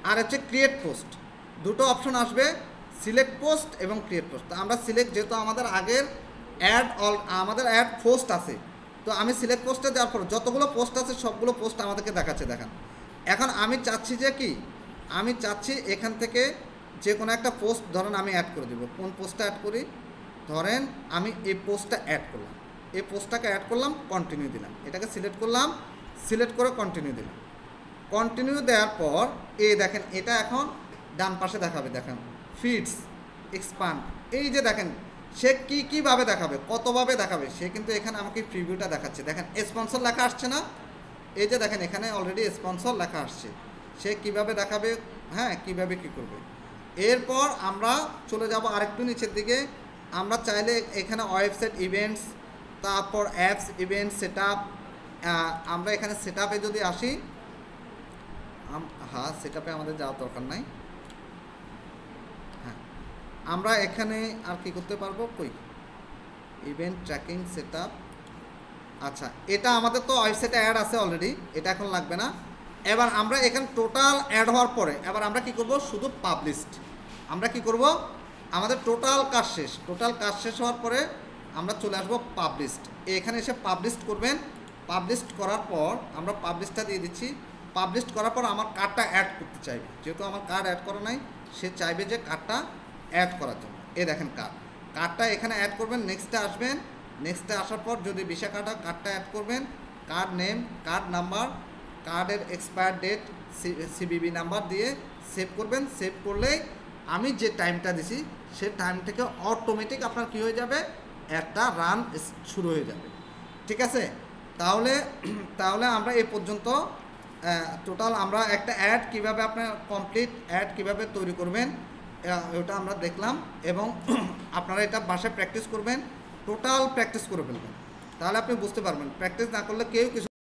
আর হচ্ছে ক্রিয়েট পোস্ট, দুটো অপশন আসবে, সিলেক্ট পোস্ট এবং ক্রিয়েট পোস্ট। তো আমরা সিলেক্ট, যেহেতু আমাদের আগের আমাদের অ্যাড পোস্ট আছে, তো আমি সিলেক্ট পোস্টে যাওয়ার পর যতগুলো পোস্ট আছে সবগুলো পোস্ট আমাদেরকে দেখাচ্ছে। দেখেন এখন আমি চাচ্ছি যে কি, আমি চাচ্ছি এখান থেকে যে কোনো একটা পোস্ট ধরেন আমি অ্যাড করে দেবো। কোন পোস্টটা অ্যাড করি? ধরেন আমি এই পোস্টটা অ্যাড করলাম, এই পোস্টটাকে অ্যাড করলাম, কন্টিনিউ দিলাম। এটাকে সিলেক্ট করলাম, সিলেক্ট করে কন্টিনিউ দিলাম। কন্টিনিউ দেওয়ার পর এই দেখেন এটা এখন ডান পাশে দেখাবে। দেখেন ফিডস, এক্সপান্ড, এই যে দেখেন সে কীভাবে দেখাবে, কতভাবে দেখাবে, সে কিন্তু এখানে আমাকে প্রিভিউটা দেখাচ্ছে। দেখেন স্পন্সর লেখা আসছে না? এই যে দেখেন এখানে অলরেডি স্পন্সর লেখা আসছে। সে কিভাবে দেখাবে, হ্যাঁ কীভাবে কী করবে। এরপর আমরা চলে যাব আরেকটু নিচের দিকে। আমরা চাইলে এখানে ওয়েবসাইট ইভেন্টস, তারপর অ্যাপস ইভেন্ট সেট আপ, আমরা এখানে সেট আপে যদি আসি, হ্যাঁ সেট আপে আমাদের যাওয়ার দরকার নাই। হ্যাঁ, আমরা এখানে আর কি করতে পারবো, কই ইভেন্ট ট্র্যাকিং সেট আপ। আচ্ছা, এটা আমাদের তো ওয়েবসাইটে অ্যাড আছে অলরেডি, এটা এখন লাগবে না। এবার আমরা এখানে টোটাল অ্যাড হওয়ার পরে এবার আমরা কি করব, শুধু পাবলিশড। আমরা কি করব, আমাদের টোটাল কাজ শেষ হওয়ার পরে আমরা চলে আসবো পাবলিশড। এখানে এসে পাবলিশড করবেন। পাবলিশড করার পর আমরা পাবলিশটা দিয়ে দিচ্ছি। পাবলিশড করার পর আমার কার্ডটা অ্যাড করতে চাইবে, যেহেতু আমার কার্ড অ্যাড করা নাই, সে চাইবে যে কার্ডটা অ্যাড করার জন্য। এই দেখেন কার্ডটা এখানে অ্যাড করবেন। নেক্সটে আসবেন, নেক্সটে আসার পর যদি ভিসা কার্ডটা অ্যাড করবেন, কার্ড নেম, কার্ড নাম্বার, কার্ডের এক্সপায়ার ডেট, সিবিবি নাম্বার দিয়ে সেভ করবেন। সেভ করলেই আমি যে টাইমটা দিছি সে টাইম থেকে অটোমেটিক আপনার কী হয়ে যাবে, একটা রান শুরু হয়ে যাবে। ঠিক আছে, তাহলে আমরা এই পর্যন্ত টোটাল আমরা একটা অ্যাড কীভাবে আপনার কমপ্লিট অ্যাড কীভাবে তৈরি করবেন ওটা আমরা দেখলাম, এবং আপনারা এটা বাসায় প্র্যাকটিস করবেন, টোটাল প্র্যাকটিস করে ফেলবেন, তাহলে আপনি বুঝতে পারবেন। প্র্যাকটিস না করলে কেউ কিছু